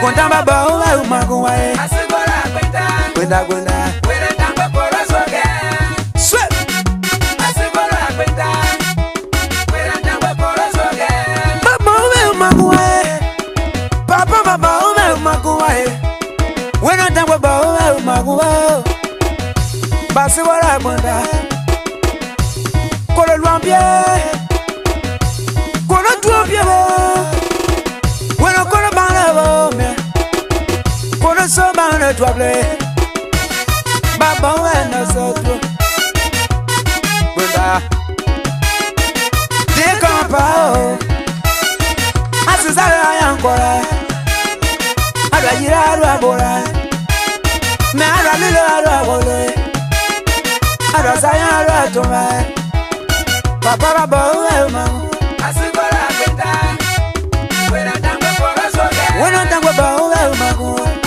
Dikonta baba o maguae. Asigora Gwenda gwenda. Wena tamba porosoge. Sweat. Asigora kwenda. Wena tamba porosoge. Baba o maguae. Papa baba o maguae. Wena tamba baba o maguae. Basi wala gwenda. Kolo luambie. Kolo tuambie bo. Wena kolo bana bo me. Kolo so bana tuable. Baba wena so tu. Gwenda. De kampa. Asizala yankora. Ada yira ada bora. Me ada lilo ada bole. Ada saya ada toma. Papa baba wema. Asigora kwenda. Wena tamba porosoge. Wena tamba baba wema.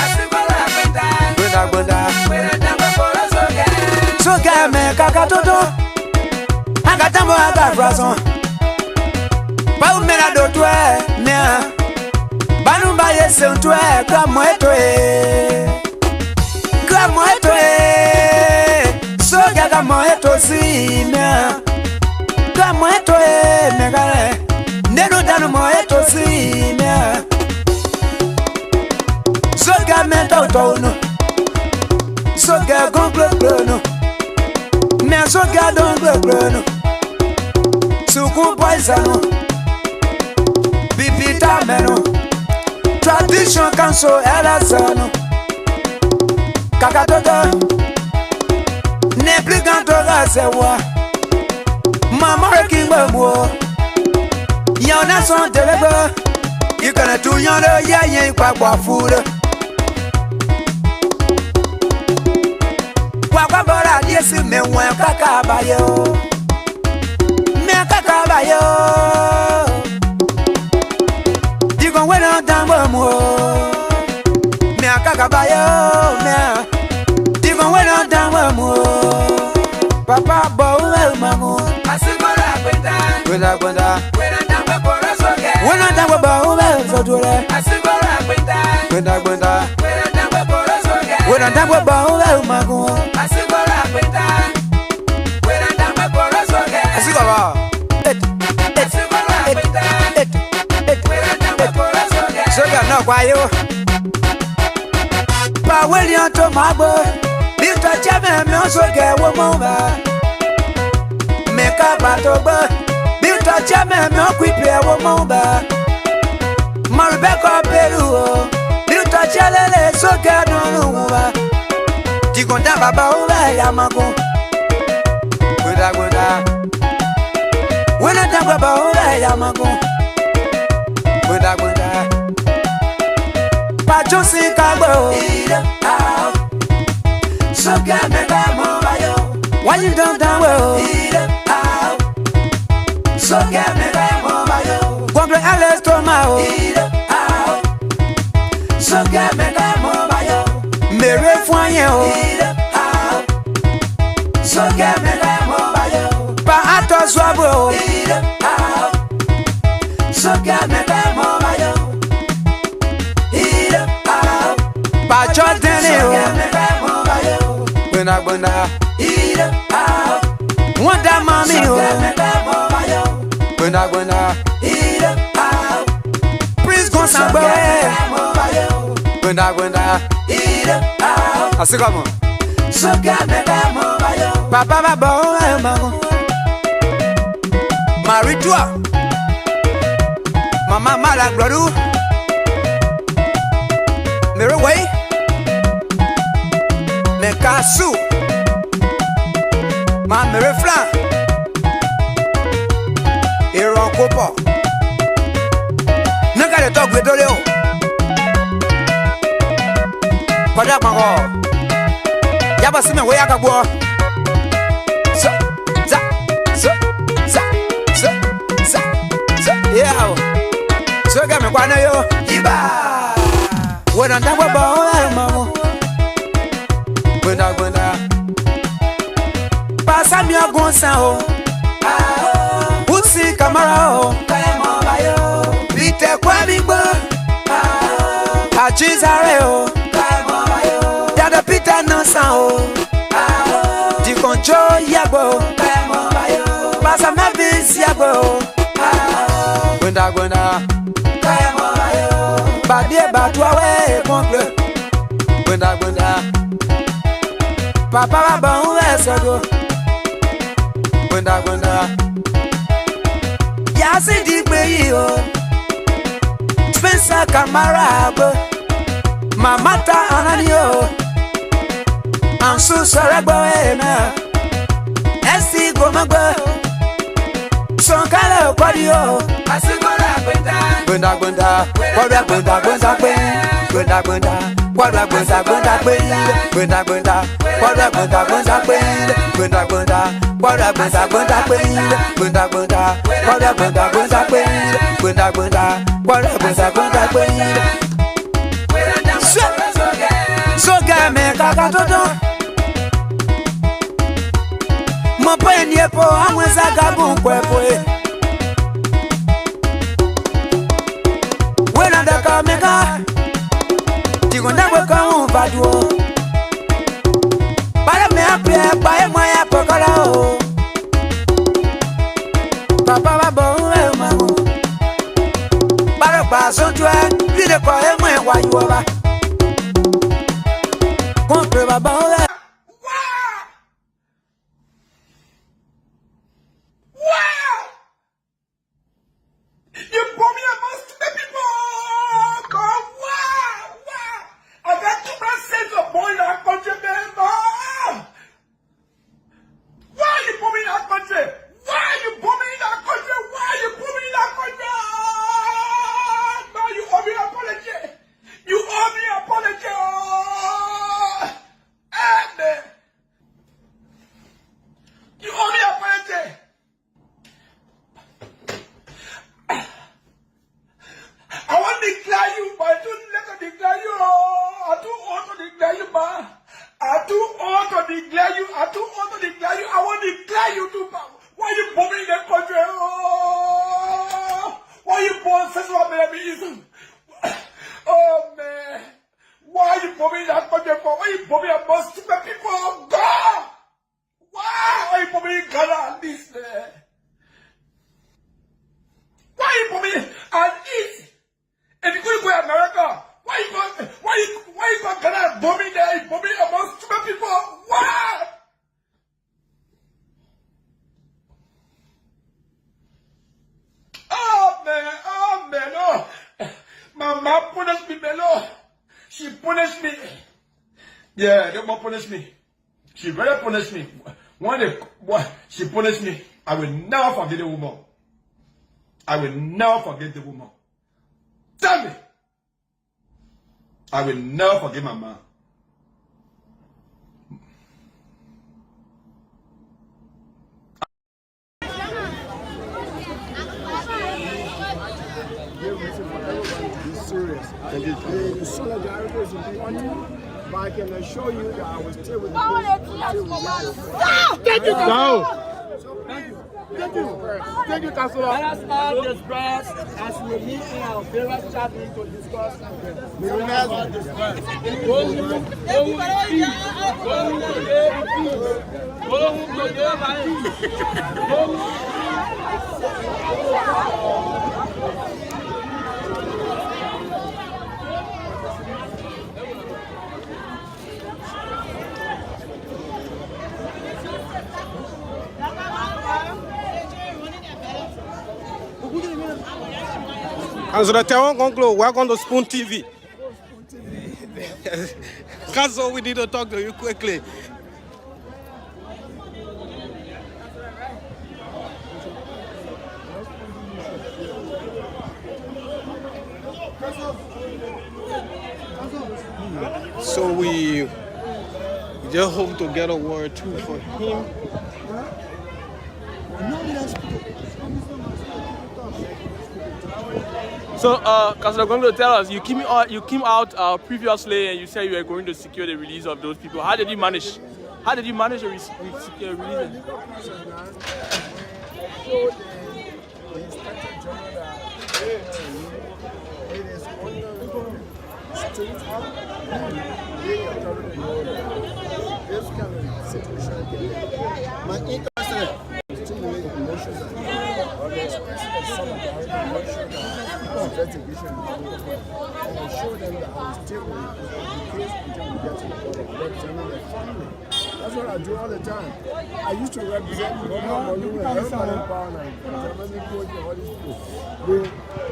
Asigora kwenda. Gwenda gwenda. Wena tamba porosoge. Soka me kakatoto. Akatambo agafrason. Pa umena do twe mea. Banumba yese untwe kamo etoe. Kamo etoe. Soka kamo eto si mea. Kamo etoe megale. Neno danu mo eto si mea. Soka menta utono. Soka gongle glono. Mea soka dongle glono. Suku poisano. Bibita meno. Tradition council elasano. Kakatoto. Ne plus kantoga sewa. Mama rekingba mo. Yana son teleba. You gonna do yonder ya kwa food. Kwa bora yesi me wen kakabayo. Me kakabayo. Digo wena dambo mo. Me kakabayo me. Digo wena dambo mo. Papa bo mamu. Asigora kwenda. Gwenda gwenda. Wena tamba porosoge. Wena dambo bo so dure. Asigora kwenda. Gwenda gwenda. Wena tamba porosoge. Wena dambo bo mamu. Asigora kwenda. Wena tamba porosoge. Asigora. Asigora kwenda. Wena tamba porosoge. Soga no kwayo. Pa William to magbo. Bito chame me soge wo mo ba. Me ka bato ba. Bito chame me okwipe wo mo ba. Marubeko Peru. Bito chalele soge no wo ba. Dikonta baba o ba ya mago. Gwenda gwenda. Wena ta baba o ba ya mago. Gwenda gwenda. Pacho si kagbo. Soge me ka mo ba yo. Why you don't down well? Soge me ka mo ba yo. Gombre Alex Tomao. Soge me ka mo ba yo. Mere foye o. Soge me ka mo ba yo. Pa ato swabo. Soge me ka mo ba yo. Pa Jordan o. Gwenda gwenda. Wanda mami o. Gwenda gwenda. Prince Gonzalo. Gwenda gwenda. Asigamo. Papa baba o mago. Marie-toi. Mama mala gloru. Mirror way. Me kasu. Ma me reflan. Iron kopo. Nanga le dog with Doleo. Pada mango. Yaba sime we akagbo. So za so za so za so yeah. So ga me kwana yo. Iba. Wena ndagwa ba o mamo. Gwenda gwenda. Pasa mi agonsa o. Usi kamara o. Bite kwa mi gbo. Achizare o, Dada Peter no sao, Di control yabo, Basa Mavis yabo, Gwenda Gwenda, Badie Batwawe Mongle, Gwenda Gwenda, Papa Bon Wesago, Gwenda Gwenda, Yasi di Gbeyo, Spencer Camara, Mamata Ananio, Ansu Saragoena, Esti Gomago, Sonkala Quadio, Asigola Gwenda, Gwenda Gwenda, Gwenda Gwenda Gwenda Gwenda Gwenda, Gwenda Gwenda Gwenda Gwenda Gwenda, Gwenda Gwenda Gwenda Gwenda Gwenda Gwenda, Gwenda Gwenda Gwenda Gwenda Gwenda Gwenda, Gwenda Gwenda Gwenda Gwenda Gwenda Gwenda, Gwenda Gwenda Gwenda Gwenda. Soga me kakatoto, mo penye po amweza gabu kwepwe. Wena daka meka, tigonda weka uvaduo. Para me apre, pae moya pokola o. Papa babo e mamu. Para baso tue, vide kwa e mwe wayuoba. Contre baba o. Yeah, they won't punish me. She better punish me. She punished me, I will never forget the woman. I will never forget the woman. Tell me. I will never forget my man. Serious. The solidarity is important, but I can assure you that I will stay with Thank you, Councilor. Thank you, Councilor. Let us all disperse as we meet in our various chapters to discuss As the town conclude, welcome to Spoon TV. That's all we need to talk to you quickly. So we just hope to get a word too for him. So, Councilor Gongo, tell us, you came out previously and you said you were going to secure the release of those people. How did you manage? How did you manage to secure release them? things up, they authority know that this kind of situation can my interest is to make emotions or the expression of solidarity investigation and I show them that I will stay with the case until we get to the point of representing their family. That's what I do all the time. I used to represent the government and power and all these people.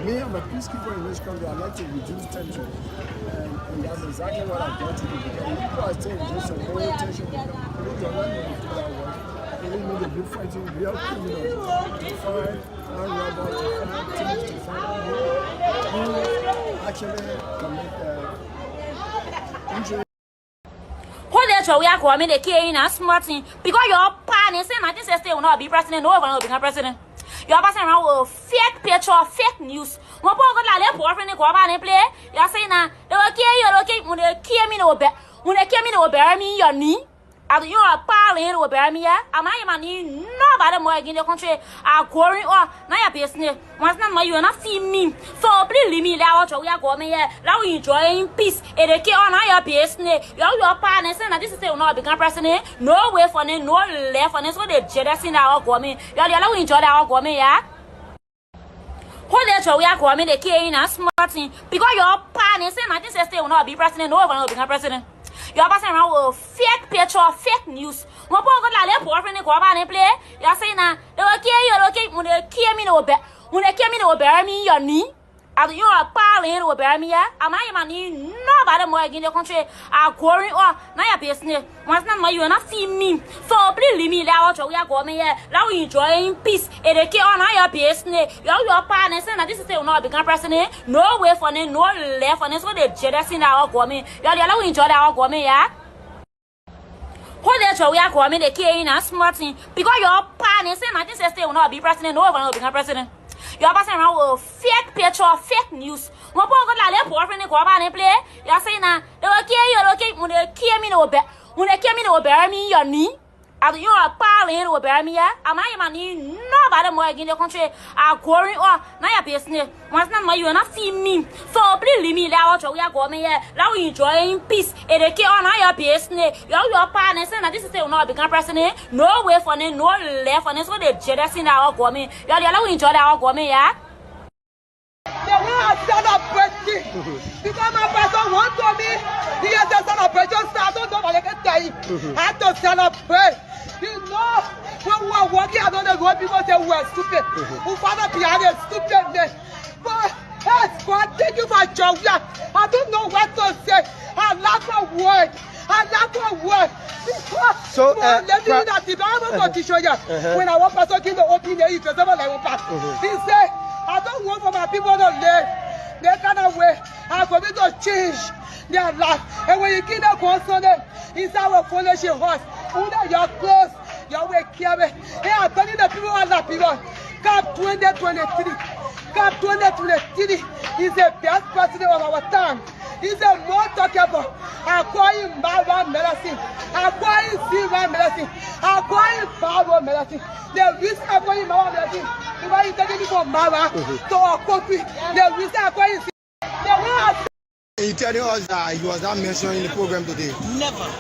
Me, I'm a peacekeeper in this country. I like to reduce tension. And that's exactly what I've done to do. Because people are saying just a low tension. People don't let me do that work. They need me to be fighting real criminals. To find armed robbers, to find thieves, to find who actually commit injury. We are going to kill in a smart thing because your partner saying that this will not be president, no one will become president. You're passing around with fake picture, fake news. One point got like boyfriend and go about and play. You're saying that they will kill you, okay? When they kill me, when they kill me, they will bury me your knee. And you are parling will bury me here. Am I money? Nobody more in the country are going or now business. Once not you are not feed me. So please leave me out. We are going here. Now we enjoying peace. And they kill on your business. Your partner saying that this is will not become president. No way for them, no left for them. So they jealous in our government. You are enjoy our government, yeah. We are going to kill in a smart thing because your partner saying that this will not be president. No one will become president. You're passing around with fake picture, fake news. One point got like boyfriend and go about and play. You're saying that they will kill you, okay? When they kill me, they will bury me your knee. And you are parling will bury me here. Am I money? Nobody more in the country are going or now business. Once not you are not feed me. So please leave me out. We are going here. Now we enjoying peace. And they kill on your business. Your partner saying that this is will not become president. No way for them, no left for them. So they jealous in our government. You are enjoy our government, yeah. We are going to kill in a smart thing because your partner saying that this will not be president. No one will become president. You're passing around with fake picture, fake news. One point got like boyfriend and go about and play. You're saying that they will kill you, okay? When they kill me, they will bury me your knee. And you are parling will bury me here. Am I money? Nobody more in the country are going or now business. Once not you are not feed me. So please leave me out. We are going here. Now we enjoying peace. And they kill on your business. Your partner saying that this will not become president. No way for them, no left for them. So they jealous in our government. You are enjoy our government, yeah. They want to celebrate because my person wants to me. He has a celebration. So I don't know what I can tell you. I have to celebrate. You know, when we are walking out on the road, people say we are stupid. We father behind is stupidness. But hey, God, thank you for joy. I don't know what to say. I lack a word. So, when I want person give the opinion, he says, he said, I don't want for my people to live. They cannot wait. I'm going to change their life. And when you give them concern, it's our foolish horse. Your clothes, your way carry. Hey, I'm telling the people are not people. Cap 2023. Cap 2023 is the best president of our time. He's a more talkable. Acquiring Bible medicine. Acquiring silver medicine. Acquiring Bible medicine. The reason acquiring Bible medicine. Because he's taking people from Bible to our country. The reason acquiring silver. Are you telling us that he was not mentioned in the program today? Never.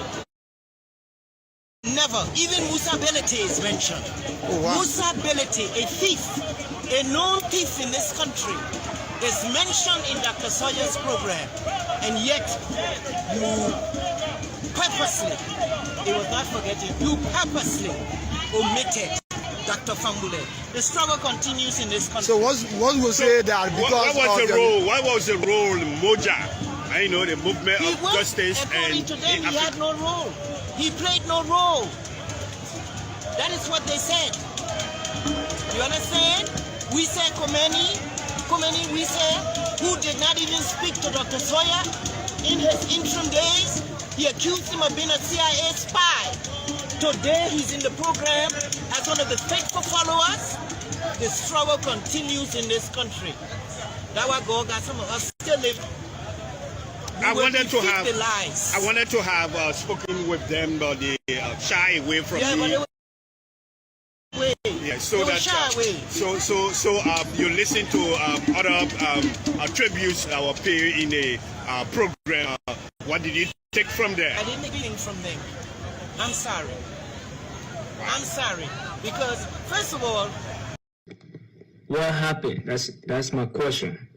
Never. Even Musa Belete is mentioned. Oh, wow. Musa Belete, a thief, a known thief in this country, is mentioned in Dr. Sawyer's program. And yet, you purposely, it was not forgetting, you purposely omitted Dr. Fambule. The struggle continues in this country. So what will say that because what was the role Moja? I know the movement of justice according to them, he had no role. He played no role. That is what they said. You understand? We say Khomeini we say, who did not even speak to Dr. Sawyer in his interim days. He accused him of being a CIA spy. Today he's in the program as one of the faithful followers. The struggle continues in this country. That was God, some of us still live. I wanted to have spoken with them, but they shy away from me. Yeah, so that you listen to other tributes that were paid in the program. What did you take from there? I didn't take anything from them. I'm sorry. I'm sorry. Because, first of all, what happened? That's my question.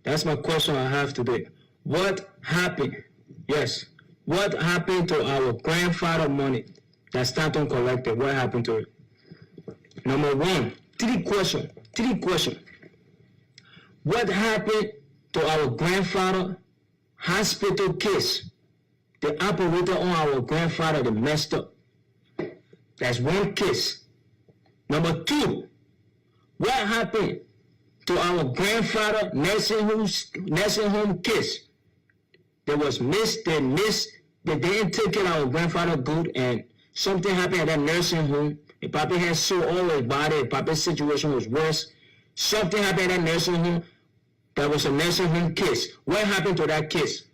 That's my question I have today. What happened? Yes. What happened to our grandfather money that Stanton collected? What happened to it? Number one, three question. What happened to our grandfather hospital case? The operator on our grandfather that messed up. That's one case. Number two, what happened to our grandfather nursing home case? They didn't take care of our grandfather good, and something happened at that nursing home. The Papa had sore all his body. The Papa's situation was worse. Something happened at that nursing home. That was a nursing home case. What happened to that case?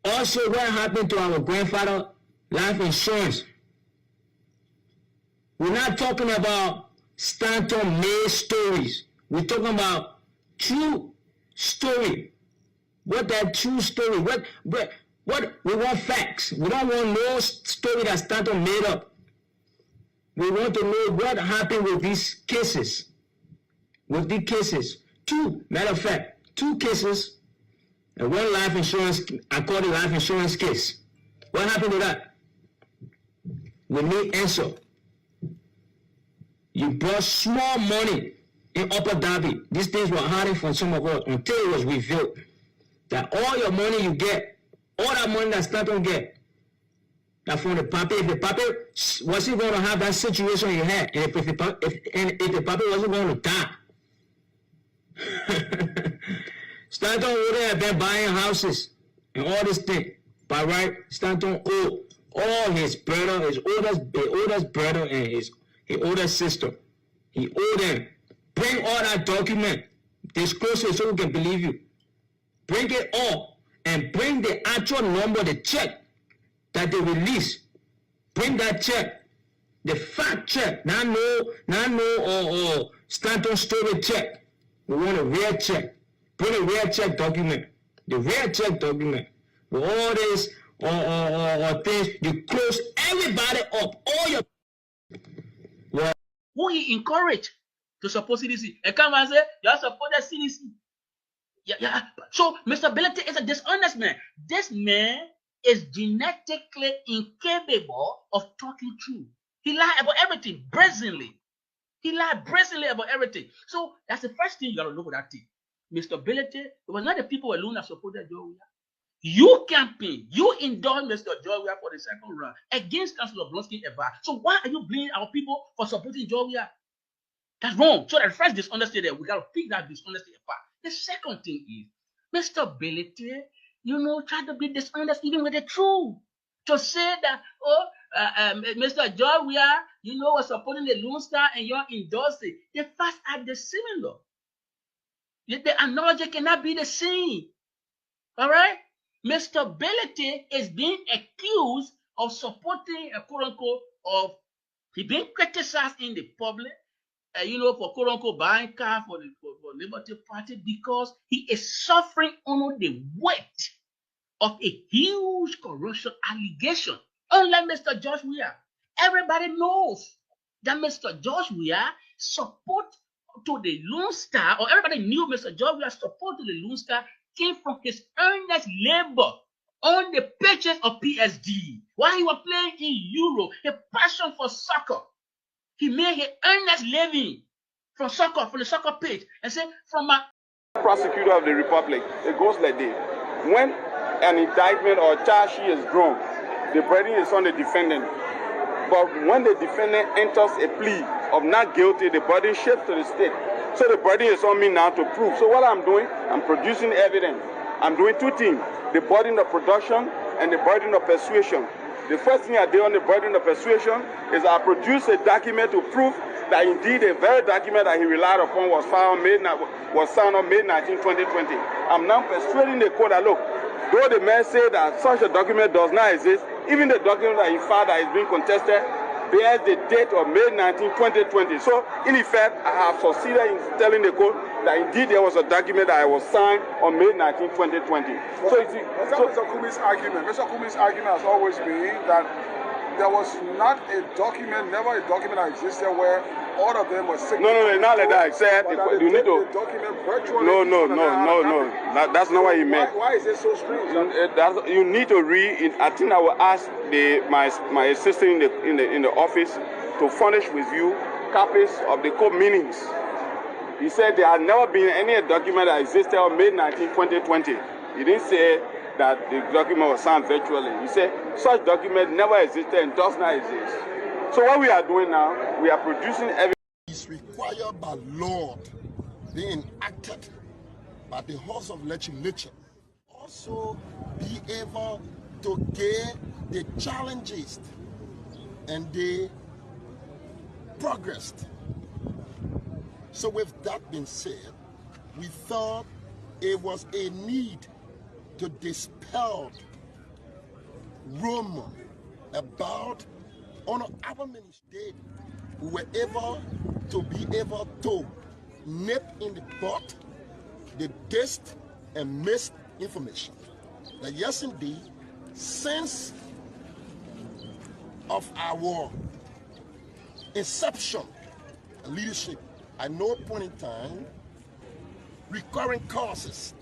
Also, what happened to our grandfather life insurance? We're not talking about Stanton made stories. We're talking about true story. What that true story? What we want facts. We don't want no story that Stanton made up. We want to know what happened with these cases. Matter of fact, two cases and one life insurance. I call it life insurance case. What happened to that? We need answer. You brought small money in Upper Darby. These things were hiding from some of us until it was revealed that all your money you get, all that money that Stanton get, that from the Papa, if the Papa wasn't going to have that situation he had, and if the Papa wasn't going to die, Stanton wouldn't have been buying houses and all this thing. By right, Stanton owed all his brother, his oldest brother and his oldest sister. He owed them. Bring all that document. Disclose it so we can believe you. Bring it all and bring the actual number, the check that they release. Bring that check, the fact check. Not no Stanton story check. We want a real check. Bring a real check document. The real check document. With all this things, you close everybody up. All your who he encouraged to support CDC. And come and say, you are supporting CDC. Yeah. So Mr. Billete is a dishonest man. This man is genetically incapable of talking true. He lied about everything brazenly. He lied brazenly about everything. So that's the first thing you got to look at that thing. Mr. Billete, it was not the people alone that supported Joe Weah. You campaign, you endorsed Mr. Joe Weah for the second round against Councillor Blonsky Eba. So why are you blaming our people for supporting Joe Weah? That's wrong. So that first dishonesty there, we got to pick that dishonesty apart. The second thing is, Mr. Billete, try to be dishonest even with the truth. To say that, Mr. Joe Weah, was supporting the Lone Star and you're endorsing. The facts are dissimilar. The analogy cannot be the same. All right? Mr. Billete is being accused of supporting a quote-unquote he being criticized in the public, for quote-unquote buying car for Liberty Party because he is suffering under the weight of a huge corruption allegation. Unlike Mr. George Weah, everybody knows that Mr. George Weah support to the Lone Star, or everybody knew Mr. George Weah's support to the Lone Star came from his earnest labor on the pitches of PSD. While he was playing in Europe, his passion for soccer, he made his earnest living from the soccer pitch, and said, from a prosecutor of the Republic, it goes like this. When an indictment or charge sheet is drawn, the burden is on the defendant. But when the defendant enters a plea of not guilty, the burden shifts to the state. So the burden is on me now to prove. So what I'm doing, I'm producing evidence. I'm doing two things, the burden of production and the burden of persuasion. The first thing I did on the burden of persuasion is I produced a document to prove that indeed the very document that he relied upon was signed on May 19, 2020. I'm now persuading the court that, look, though the man said that such a document does not exist, even the document that he filed that is being contested bears the date of May 19, 2020. So, in effect, I have succeeded in telling the court that indeed there was a document that I was signed on May 19, 2020. So, you see, Mr. Kumi's argument has always been that there was not a document, never a document that existed where all of them were signatories. No, not like that. I said you need to. Document virtually. No. That's not what he meant. Why is it so strange? You need to read. I think I will ask my assistant in the office to furnish with you copies of the code meanings. He said there had never been any document that existed on May 19, 2020. He didn't say that the document was signed virtually. He said such document never existed and does not exist. So what we are doing now, we are producing evidence. It's required by law, being enacted by the House of Legislature. Also be able to get the challenges and the progress. So with that being said, we thought it was a need to dispel rumor about on our ministry. We were able to nip in the bud the dist and misinformation. That yes indeed, since of our inception and leadership, at no point in time, recurring causes.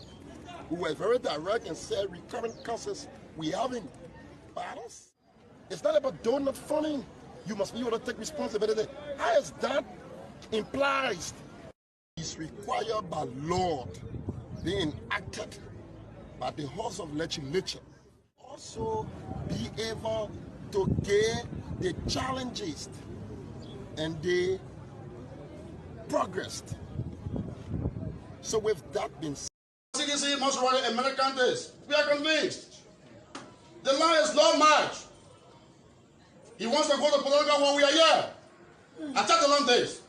We were very direct and said recurring causes we haven't. Battles. It's not about donut funding. You must be able to take responsibility. How is that implies? It's required by law, being enacted by the House of Legislature. Also be able to get the challenges and the progress. So with that being said, CDC must run American days. We are convinced. The line is not much. He wants to go to political when we are here. I tell the long days.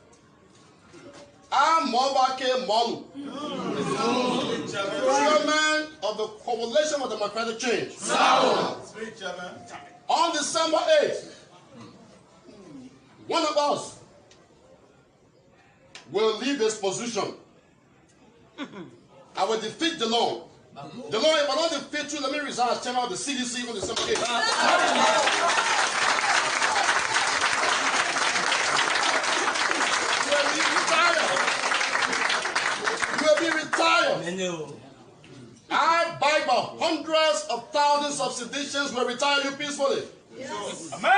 I'm Mobake Molu, chairman of the Coalition for Democratic Change. On December 8th, one of us will leave his position. I will defeat the law. The law, if I don't defeat you, let me resign as chairman of the CDC on December 8th. You will be retired. I, by hundreds of thousands of seditions, will retire you peacefully. Yes. Amen.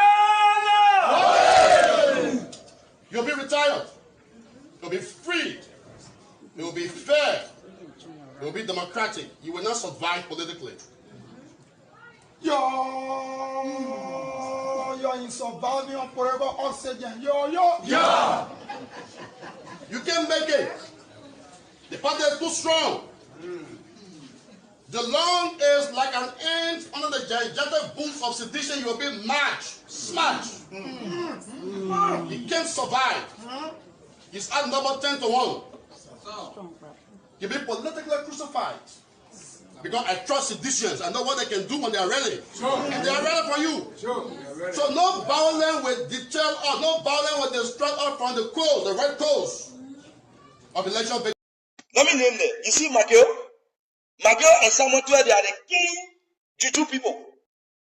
You'll be retired. You'll be free. You'll be fair. You'll be democratic. You will not survive politically. You're in surviving forever oxygen. Yeah. You can't make it. The party is too strong. The law is like an ant under the gigantic boots of sedition. You will be smashed. You can't survive. It's at number 10 to 1. You'll be politically crucified. Because I trust seditions. I know what they can do when they are ready. And they are ready for you. So no violence will deter us. No violence will distract us from the cause, the right cause of election. Let me name them. You see Magio and Samuel, they are the king Juju people.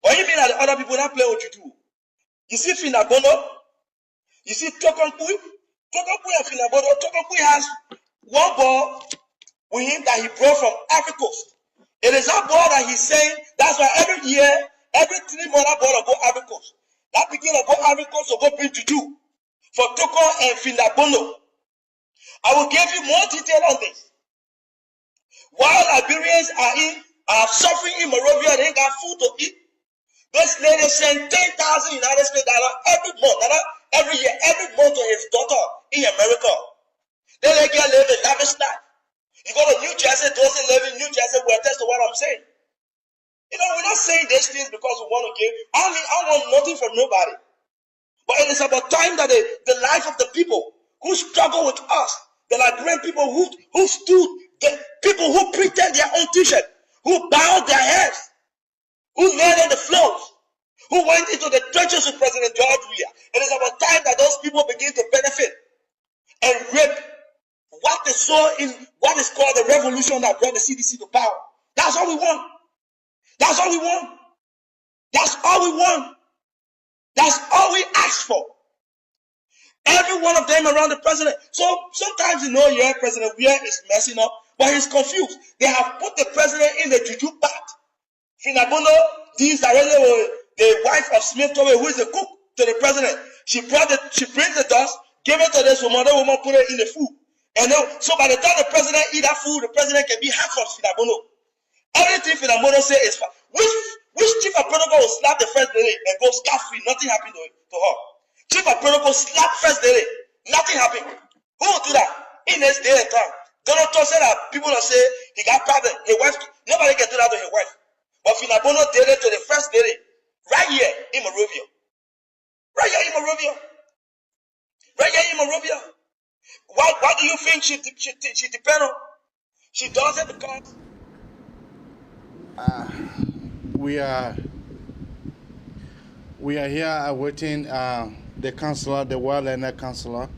Or you mean that the other people that play with Juju? You see Finabono? You see Tokompui? Tokompui and Finabono. Tokompui has one ball with him that he brought from Africa. It is that ball that he's saying, that's why every year, every 3 months, that ball will go Africa. That beginning will go Africa, so go bring Juju. For Toko and Finabono. I will give you more detail on this. While Liberians are suffering in Monrovia, they ain't got food to eat. This lady sent $10,000 United States every month, every year, every month to his daughter in America. They let her live a lavish life. You go to New Jersey, those who live in New Jersey will attest to what I'm saying. You know, we're not saying these things because we want to give. I want nothing from nobody. But it is about time that the life of the people who struggle with us, the Liberian people who stood, the people who printed their own t-shirt, who bowed their heads, who laid on the floors, who went into the trenches with President George Weah. It is about time that those people begin to benefit and reap what they saw in what is called the revolution that brought the CDC to power. That's all we want. That's all we want. That's all we want. That's all we ask for. Every one of them around the president. So sometimes President Weah is messing up, but he's confused. They have put the president in the juju part. Finabono deals directly with the wife of Smith Towe, who is the cook to the president. She brings the dust, gave it to this woman, the woman put it in the food. And then, so by the time the president eat that food, the president can be half of Finabono. Everything Finabono say is fine. Which chief of protocol will slap the first lady and go scot-free? Nothing happened to her. Chief of protocol slap first lady. Nothing happened. Who will do that? In this day and time. Donald Trump said that people will say he got problem. His wife, nobody can do that to his wife. But Finabono did it to the first lady. Right here in Monrovia. Right here in Monrovia. Right here in Monrovia. What do you think she depend on? She does it because we are here awaiting the counselor, the wildland counselor.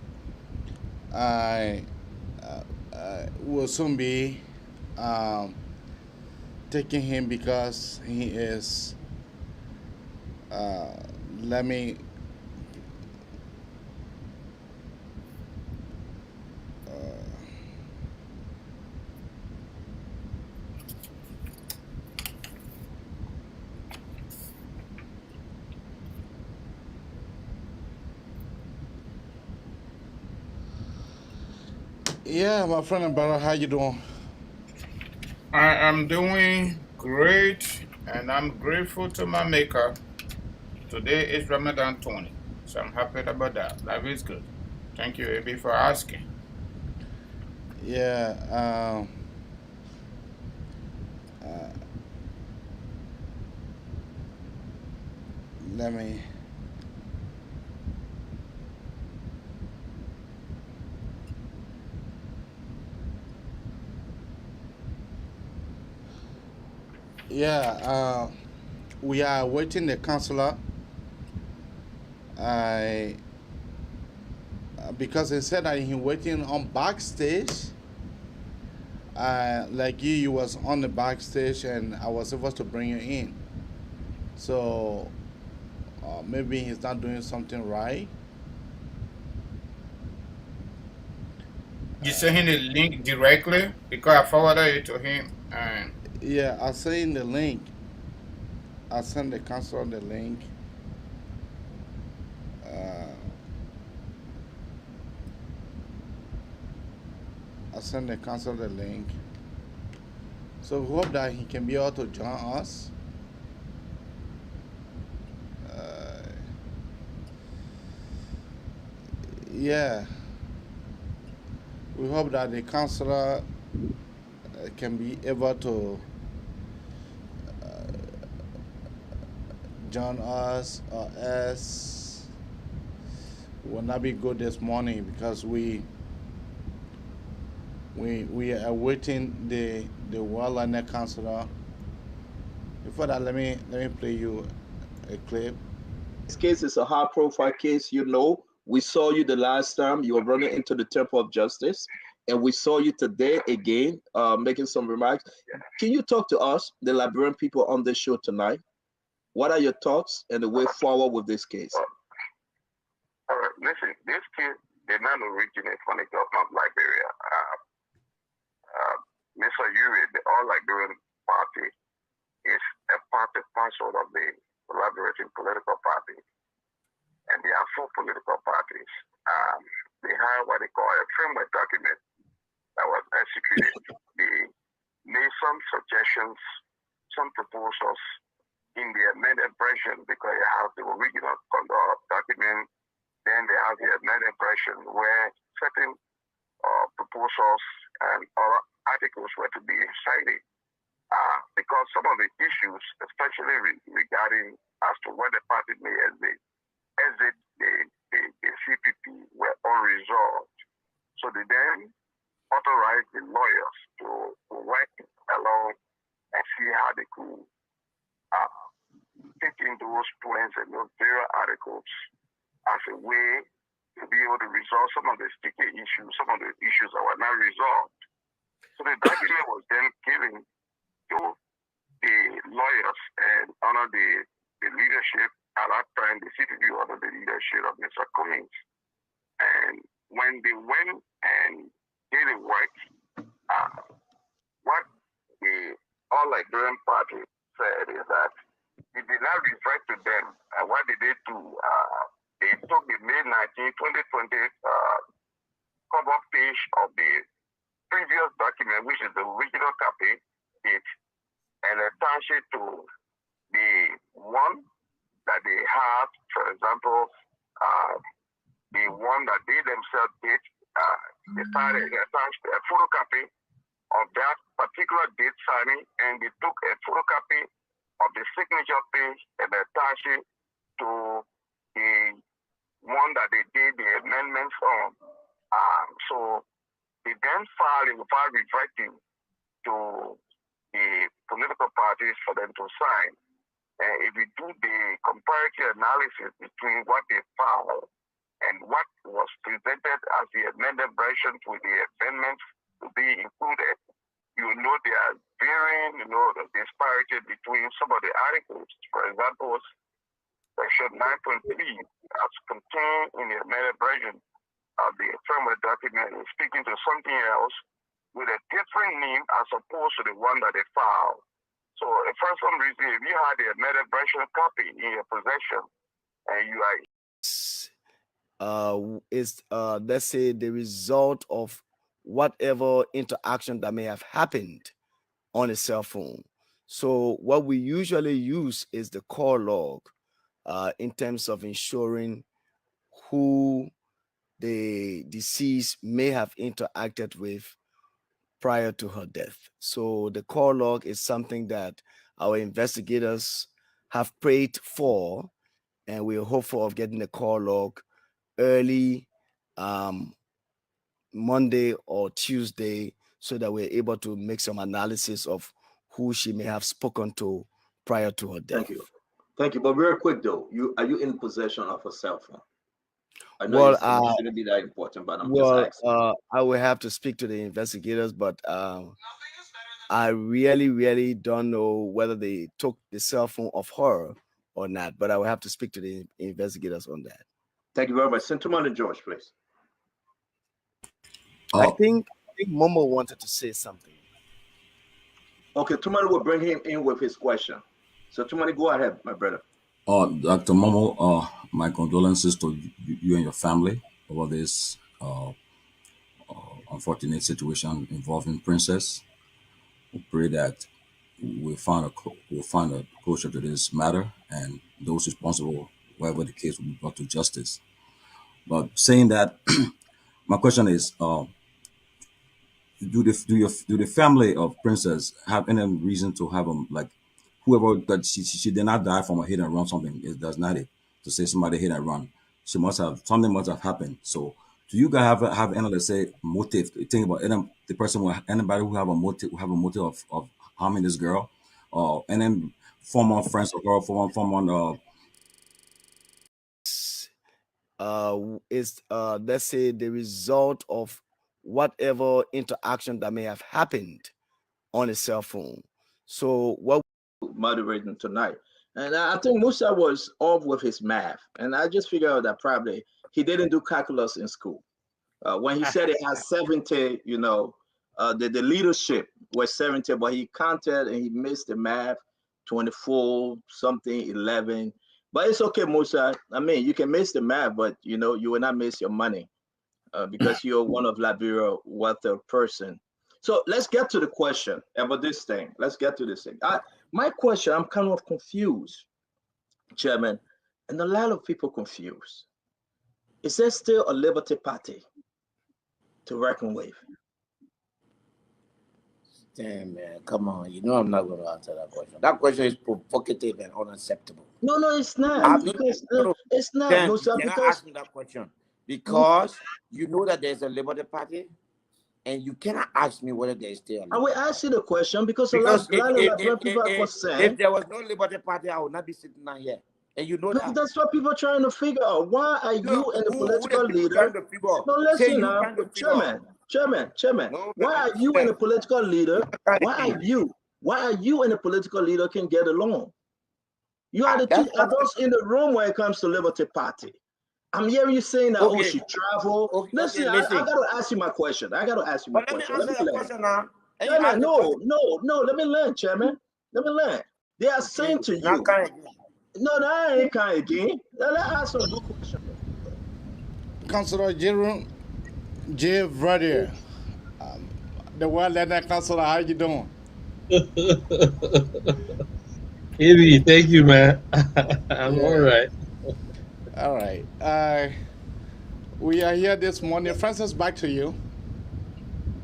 Will soon be taking him because he is. Let me. Yeah, my friend and brother, how you doing? I am doing great, and I'm grateful to my maker. Today is Ramadan 20, so I'm happy about that. Life is good. Thank you, AB, for asking. Yeah, let me. Yeah, we are waiting the counselor. Because he said that he waiting on backstage. Like you was on the backstage, and I was supposed to bring you in. So maybe he's not doing something right. You send him the link directly because I forwarded it to him. And yeah, I sent the link. I sent the counselor the link. I sent the counselor the link. So we hope that he can be able to join us. Yeah. We hope that the counselor can be able to join us, or else will not be good this morning because we are awaiting the wildland counselor. Before that, let me play you a clip. This case is a high-profile case. We saw you the last time you were running into the Temple of Justice, and we saw you today again making some remarks. Can you talk to us, the Liberian people, on this show tonight? What are your thoughts and the way forward with this case? All right, listen, this case did not originate from the government of Liberia. Mr. Yuri, the All Liberian Party, is a part and parcel of the Liberian political party. And there are 4 political parties. They have what they call a framework document that was executed. They made some suggestions, some proposals in the amended version because they have the original document. Then they have the amended version where certain proposals and other articles were to be cited. Because some of the issues, especially regarding as to what the party may exit the CPP, were unresolved. So they then authorized the lawyers to work along and see how they could take attacking those points and those various articles as a way to be able to resolve some of the sticky issues, some of the issues that were not resolved. So the document was then given to the lawyers and under the leadership at that time, the CPB under the leadership of Mr. Cummings. And when they went and did the work, what the All Liberian Party said is that it did not revert to them. And what did they do? They took the May 19, 2020 cover page of the previous document, which is the original copy, and attached it to the one that they have, for example, the one that they themselves did. They attached a photocopy of that particular date signing, and they took a photocopy of the signature page and attached it to the one that they did the amendments on. So they then filed reverting to the political parties for them to sign. If we do the comparative analysis between what they filed and what was presented as the amended version with the amendments to be included, you know there are varying, the disparity between some of the articles. For example, Section 9.3, as contained in the amended version of the framework document, is speaking to something else with a different name as opposed to the one that they filed. So, for some reason, if you had the amended version copy in your possession, and you are is let's say the result of whatever interaction that may have happened on a cell phone. So what we usually use is the call log in terms of ensuring who the deceased may have interacted with prior to her death. So the call log is something that our investigators have prayed for, and we're hopeful of getting the call log early Monday or Tuesday, so that we're able to make some analysis of who she may have spoken to prior to her death. Thank you. But very quick though, are you in possession of a cell phone? I know it shouldn't be that important, but I'm just asking. I will have to speak to the investigators, but I really don't know whether they took the cell phone of her or not, but I will have to speak to the investigators on that. Thank you very much. Gentleman and George, please. I think Momo wanted to say something. Okay, Tumani will bring him in with his question. So Tumani, go ahead, my brother. Dr. Momo, my condolences to you and your family over this unfortunate situation involving Princess. We pray that we'll find a closure to this matter, and those responsible, wherever the case, will be brought to justice. But saying that, my question is, do the family of Princess have any reason to have them, like, whoever that she did not die from a hit and run, something is that's not it, to say somebody hit and run. She must have, something must have happened. So do you guys have any, let's say, motive? Think about the person, anybody who have a motive of harming this girl, and then former friends of her, former is let's say the result of whatever interaction that may have happened on a cell phone. So what moderating tonight, and I think Musa was off with his math, and I just figured out that probably he didn't do calculus in school. When he said it has 70, the leadership was 70, but he counted and he missed the math, 24 something, 11. But it's okay, Musa. I mean, you can miss the math, but you will not miss your money because you're one of Liberia wealthy person. So let's get to the question about this thing. Let's get to this thing. My question, I'm kind of confused, Chairman, and a lot of people confused. Is there still a Liberty Party to reckon with? Damn, man, come on. I'm not going to answer that question. That question is provocative and unacceptable. No, it's not. It's not. Can I ask me that question? Because you know that there's a Liberty Party? and you cannot ask me whether they stay alive. I will ask you the question because Because people are concerned. if there was no Liberty Party, I would not be sitting down here. And you know that. That's what people are trying to figure out. Why are you and the political leader? No, listen now, Chairman. Why are you and the political leader? Why are you and the political leader can get along? You are the two adults in the room when it comes to Liberty Party. I'm hearing you saying that, she travel. Listen, I got to ask you my question. Let me answer the question now. Chairman, no, let me learn, Chairman. Let me learn. They are saying to you. No, I ain't kind again. Let's ask some good questions. Councillor Jerome J. Vradier, the World Leader Councillor, how you doing? Amy, thank you, man. I'm all right. All right. We are here this morning. Francis, back to you.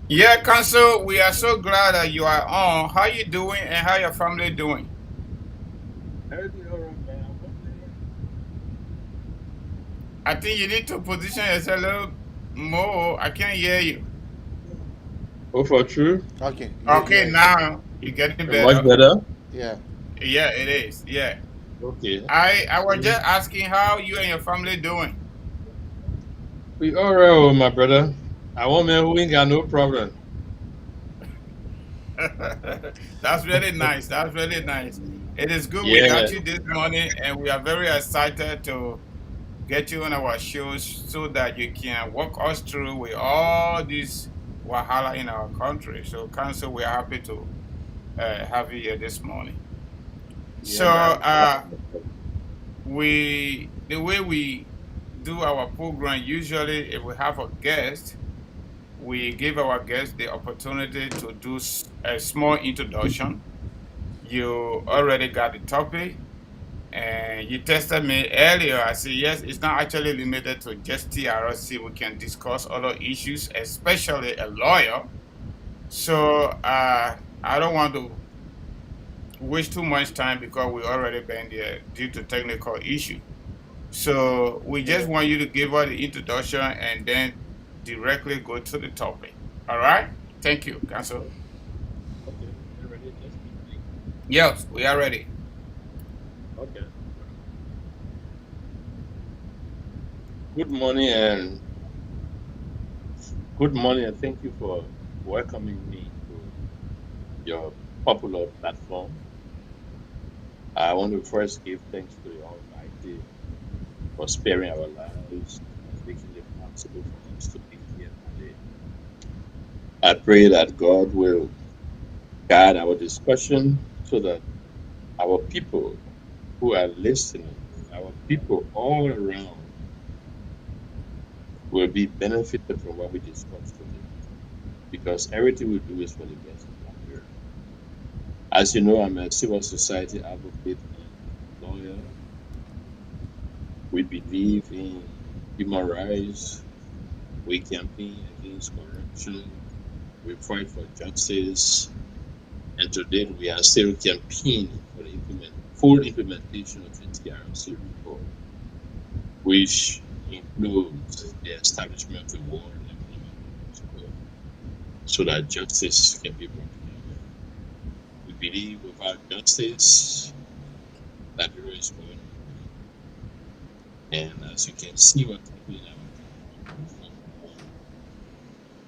Yeah, Council, we are so glad that you are on. How you doing and how your family doing? Everything all right, man. I think you need to position yourself a little more. I can't hear you. Oh, for true? Okay. Okay, now you're getting better. Much better? Yeah. Yeah, it is. Yeah. Okay. I was just asking how you and your family doing. We all right, my brother. I want man who ain't got no problem. That's really nice. That's really nice. It is good we got you this morning, and we are very excited to get you on our shows so that you can walk us through with all this wahala in our country. So, Council, we are happy to have you here this morning. Yeah, the way we do our program, usually if we have a guest, we give our guest the opportunity to do a small introduction. You already got the topic, and you tested me earlier. I said, yes, it's not actually limited to just TRC. We can discuss other issues, especially a lawyer. So I don't want to waste too much time because we already been there due to technical issue. So we just want you to give us the introduction and then directly go to the topic. All right? Thank you, Council. Okay, you ready? Yes, we are ready. Okay. Good morning and thank you for welcoming me to your popular platform. I want to first give thanks to the Almighty for sparing our lives and making it possible for us to be here today. I pray that God will guide our discussion so that our people who are listening, our people all around, will be benefited from what we discuss today. Because everything we do is for the best of Nigeria. As you know, I'm a civil society advocate and lawyer. We believe in human rights. We campaign against corruption. We fight for justice. And today we are still campaigning for the full implementation of the TRC report, which includes the establishment of the War and Employment so that justice can be brought together. We believe without justice, Liberia is going nowhere. And as you can see, what's happening now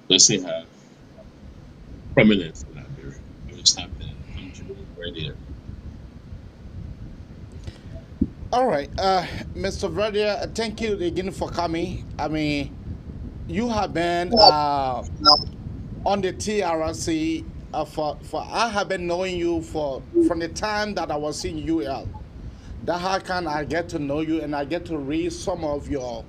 doesn't have prominence in Liberia. What's happening in Jamaica right there. All right, Mr. Vradier, thank you again for coming. I mean, you have been on the TRC for I have been knowing you from the time that I was in UL. That's how can I get to know you and I get to read some of your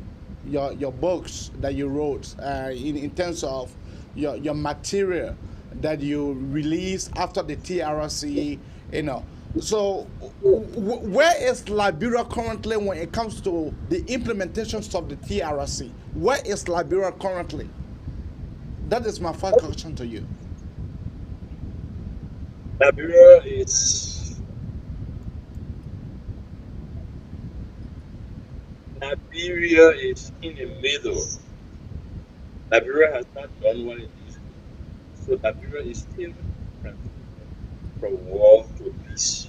books that you wrote in terms of your material that you released after the TRC, you know. So where is Liberia currently when it comes to the implementations of the TRC? Where is Liberia currently? That is my first question to you. Liberia is in the middle. Liberia has not done what it needs to So Liberia is still transitioning from war to peace.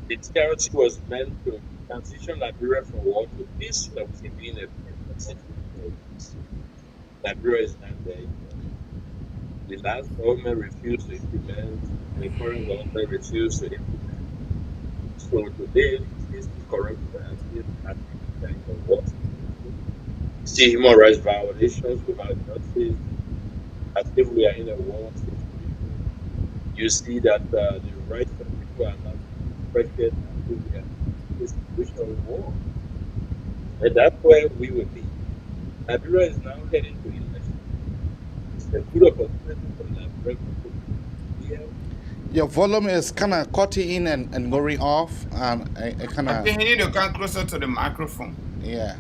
The TRC was meant to transition Liberia from war to peace so that we can be in a permanent situation of peace. Liberia is not there yet. The last government refused to implement, and the current government refused to implement. So today, we still see corruption and still happening. We are in a war situation. We see human rights violations without justice, as if we are in a war situation. You see that the rights of people are not respected, as if we are in a situation of war. And that's where we will be. Liberia is now heading to election. It's a good opportunity for the Liberian people to be clear. Your volume is kind of cutting in and going off. I kind I of, think you need to come closer to the microphone. yeah.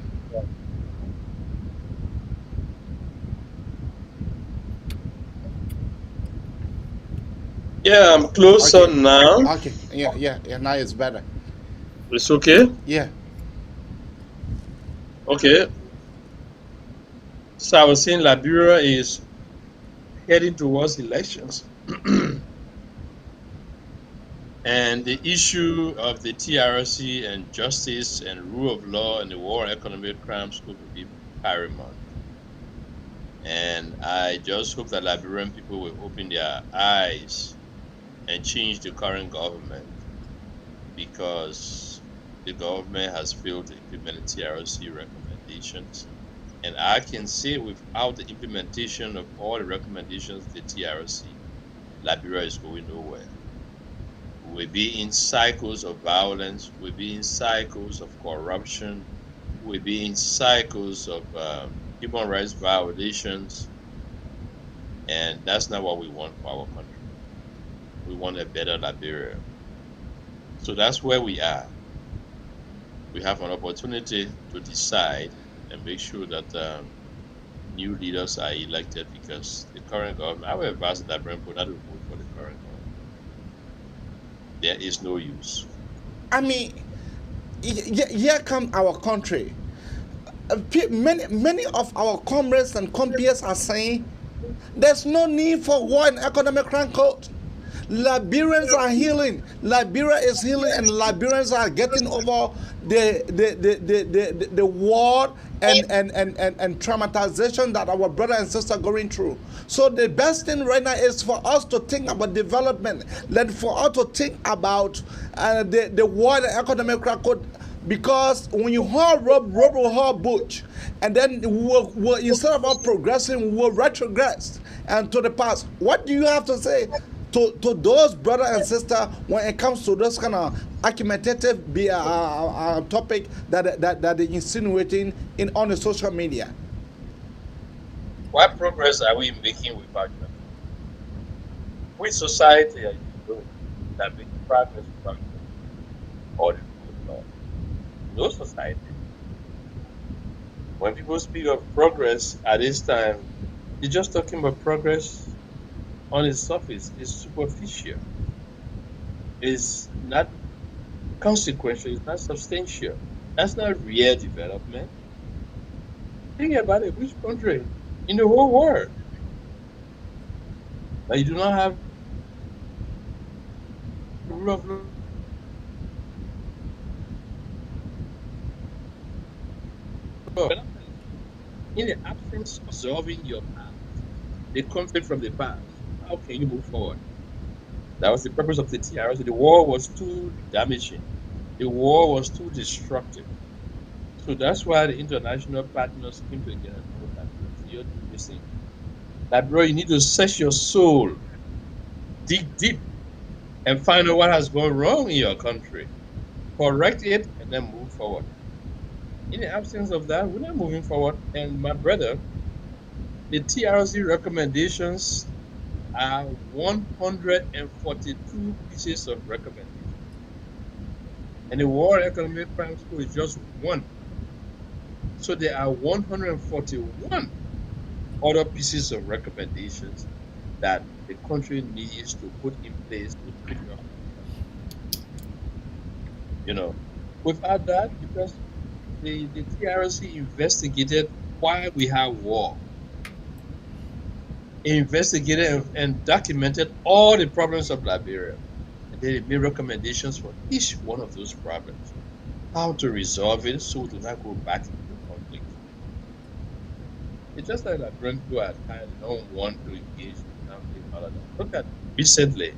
Yeah, I'm closer Okay. now. Okay. Yeah. Now it's better. It's okay? Yeah. Okay. So I was saying Liberia is heading towards elections. And the issue of the TRC and justice and rule of law and the war on economic crimes will be paramount. And I just hope that Liberian people will open their eyes and change the current government, because the government has failed to implement the TRC recommendations. And I can say without the implementation of all the recommendations of the TRC, Liberia is going nowhere. We'll be in cycles of violence, we'll be in cycles of corruption, we'll be in cycles of human rights violations. And that's not what we want for our country. We want a better Liberia. So that's where we are. We have an opportunity to decide and make sure that new leaders are elected, because the current government, I will advise the Liberian people not to vote for the current government. There is no use. I mean, here come our country. Many of our comrades and compeers are saying there's no need for war and economic crime code. Liberians are healing. Liberia is healing, and Liberians are getting over the war and traumatization that our brother and sister are going through. So the best thing right now is for us to think about development, for us to think about the war and economic crime code. Because when you hold Rob will hold Butch, and then we'll, instead of us progressing, we'll retrogress and to the past. What do you have to say to those brother and sister when it comes to those kind of argumentative topic that they're insinuating on the social media? What progress are we making without justice? Which society are you doing that makes progress without justice or the rule of law? No society. When people speak of progress at this time, they're just talking about progress on its surface. It's superficial. It's not consequential. It's not substantial. That's not real development. Think about it. Which country in the whole world that you do not have the rule of law? In the absence of solving your past, the conflict from the past, how can you move forward? That was the purpose of the TRC. The war was too damaging. The war was too destructive. So that's why the international partners came together and told Liberia, you're missing. Liberia, you need to search your soul, dig deep, and find out what has gone wrong in your country. Correct it, and then move forward. In the absence of that, we're not moving forward. And my brother, the TRC recommendations are 142 pieces of recommendation. And the World Economic Crimes Code is just one. So there are 141 other pieces of recommendations that the country needs to put in place to secure. Without that, because the TRC investigated why we have war. investigated and documented all the problems of Liberia. And they made recommendations for each one of those problems, how to resolve it so we do not go back into conflict. It's just like Liberian people are tired, they don't want to engage in conflict, all of that. Look at recently,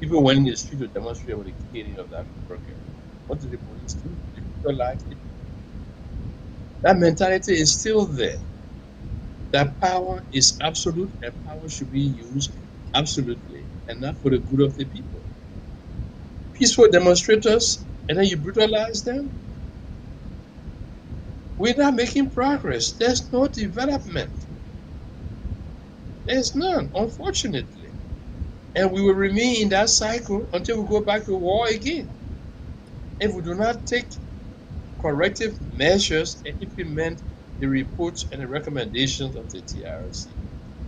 people went in the street to demonstrate with the killing of that girl. What did the police do? They brutalized it. That mentality is still there. That power is absolute and power should be used absolutely and not for the good of the people. Peaceful demonstrators, and then you brutalize them? We're not making progress. There's no development. There's none, unfortunately. And we will remain in that cycle until we go back to war again. If we do not take corrective measures and implement the reports and the recommendations of the TRC,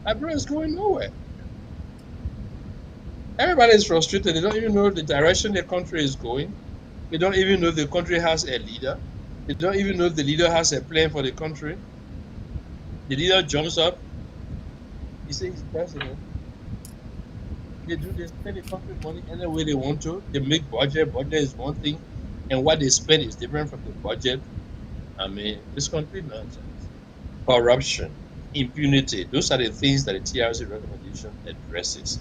Liberia is going nowhere. Everybody is frustrated. They don't even know the direction the country is going. They don't even know the country has a leader. They don't even know the leader has a plan for the country. The leader jumps up. He says he's president. They spend the country money any way they want to. They make budget. Budget is one thing. And what they spend is different from the budget. I mean, it's complete nonsense. Corruption, impunity. Those are the things that the TRC recommendation addresses.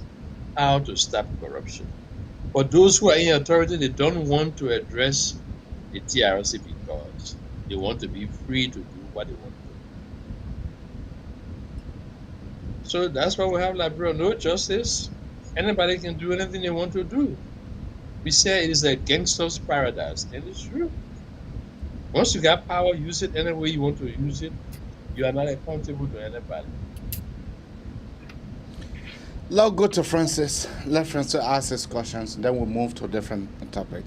How to stop corruption. But those who are in authority, they don't want to address the TRC because they want to be free to do what they want to do. So that's why we have Liberia, no justice. Anybody can do anything they want to do. We say it is a gangster's paradise, and it's true. Once you got power, use it any way you want to use it. You are not accountable to anybody. Let's go to Francis. Let Francis ask his questions, then we'll move to a different topic.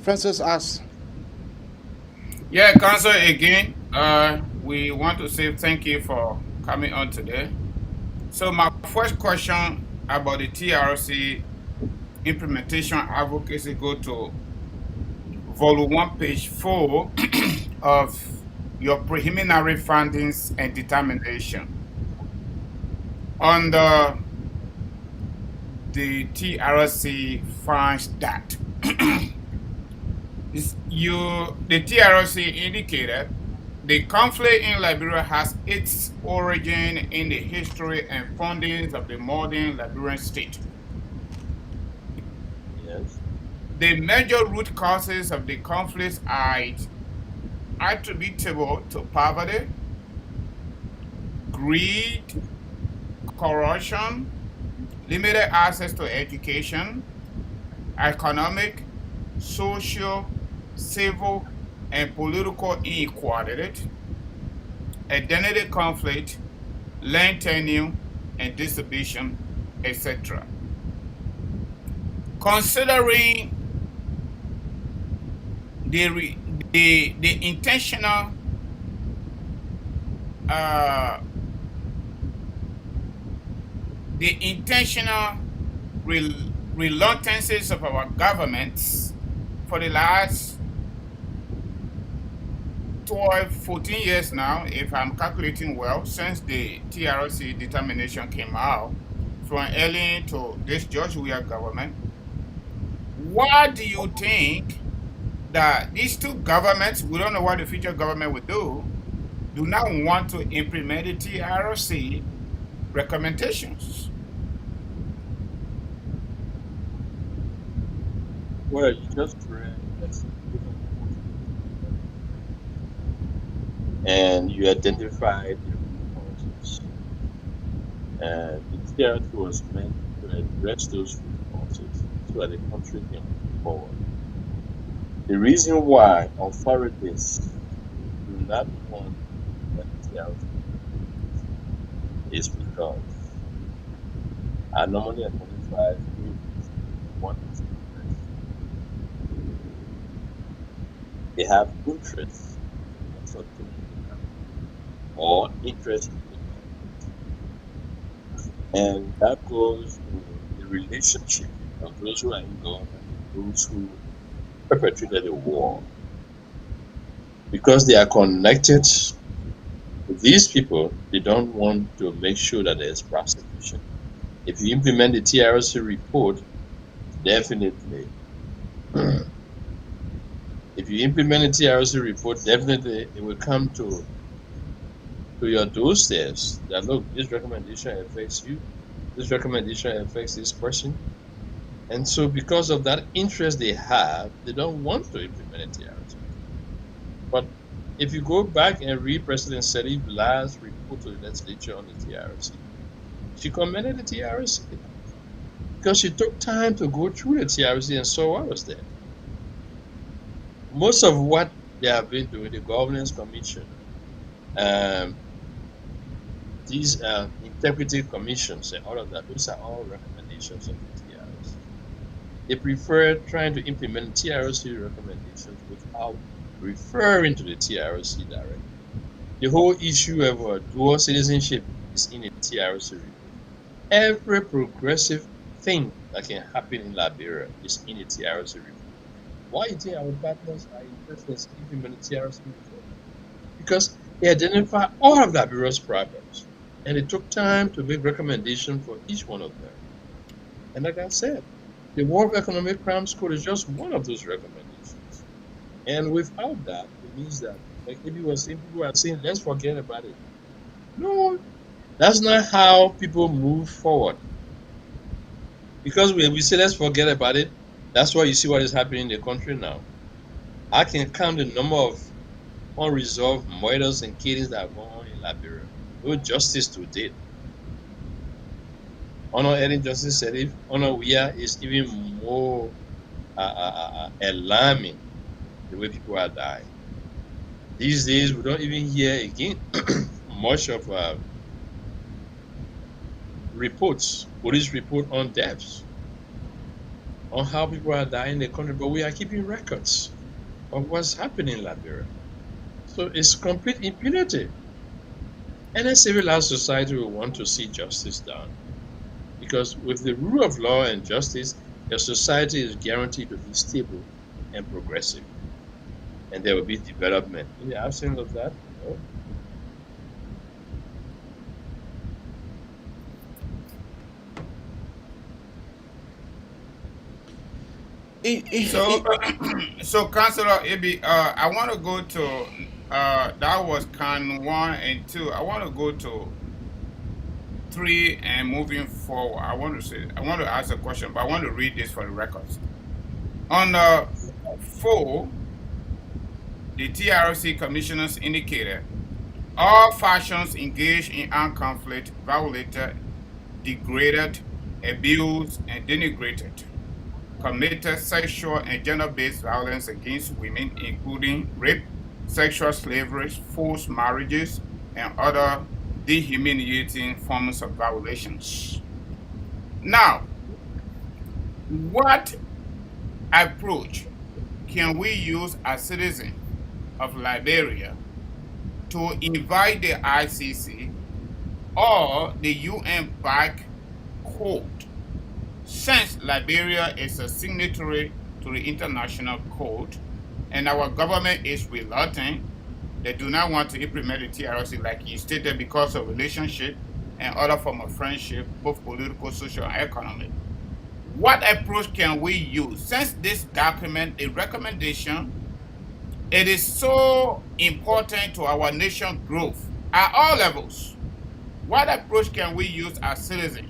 Francis asks. Yeah, Council, again, we want to say thank you for coming on today. So my first question about the TRC implementation advocacy go to volume 1, page 4 of your preliminary findings and determination. Under the TRC finds that the TRC indicated the conflict in Liberia has its origin in the history and foundings of the modern Liberian state. Yes. The major root causes of the conflicts are attributable to poverty, greed, corruption, limited access to education, economic, social, civil, and political inequality, identity conflict, land tenure and distribution, etc. Considering the intentional reluctances of our governments for the last 12, 14 years now, if I'm calculating well, since the TRC determination came out, from early to this George Weah government, what do you think that these two governments, we don't know what the future government will do not want to implement the TRC recommendations? Well, you just read and you identified the root causes. And the TRC was meant to address those root causes so that the country can move forward. The reason why authorities do not want the TRC is because I normally identify one is they have interests in something or interest in it. And that goes to the relationship of those who are in government and those who perpetrated the war. Because they are connected to These people, they don't want to make sure that there's prosecution. If you implement the TRC report, definitely. If you implement the TRC report, definitely it will come to your doorsteps that look, this recommendation affects you, this recommendation affects this person. And so because of that interest they have, they don't want to implement the TRC. But if you go back and read President Serif's last report to the legislature on the TRC, she commended the TRC because she took time to go through the TRC and saw what was there. Most of what they have been doing, the governance commission, these integrity commissions and all of that, those are all recommendations of the TRC. They prefer trying to implement TRC recommendations without referring to the TRC directly. The whole issue of dual citizenship is in a TRC report. Every progressive thing that can happen in Liberia is in a TRC report. Why do you think our partners are interested in implementing TRC report? Because they identify all of Liberia's problems, and it took time to make recommendations for each one of them. And like I said, the World Economic Crimes Code is just one of those recommendations. And without that, it means that, like if you were saying, people are saying, let's forget about it. No, that's not how people move forward. Because we say let's forget about it, that's why you see what is happening in the country now. I can count the number of unresolved murders and killings that are going on in Liberia. No justice to date. Honor Eddie Justice said if Honor Weah is even more alarming the way people are dying. These days, we don't even hear again much of reports, police report on deaths, on how people are dying in the country, but we are keeping records of what's happening in Liberia. So it's complete impunity. And a civilized society will want to see justice done. Because with the rule of law and justice, your society is guaranteed to be stable and progressive. And there will be development. In the absence of that, no. So Councillor Ibi, I want to go to that was Can 1 and 2. I want to go to 3 and moving forward. I want to ask a question, but I want to read this for the records. On 4, the TRC commissioners indicated all factions engaged in armed conflict violated, degraded, abused, and denigrated, committed sexual and gender-based violence against women, including rape, sexual slavery, forced marriages, and other dehumanizing forms of violations. Now, what approach can we use as citizens of Liberia to invite the ICC or the UN-backed court, since Liberia is a signatory to the international code and our government is reluctant? They do not want to implement the TRC like you stated because of relationship and other form of friendship, both political, social, and economic. What approach can we use? Since this document, a recommendation, it is so important to our nation growth at all levels. What approach can we use as citizens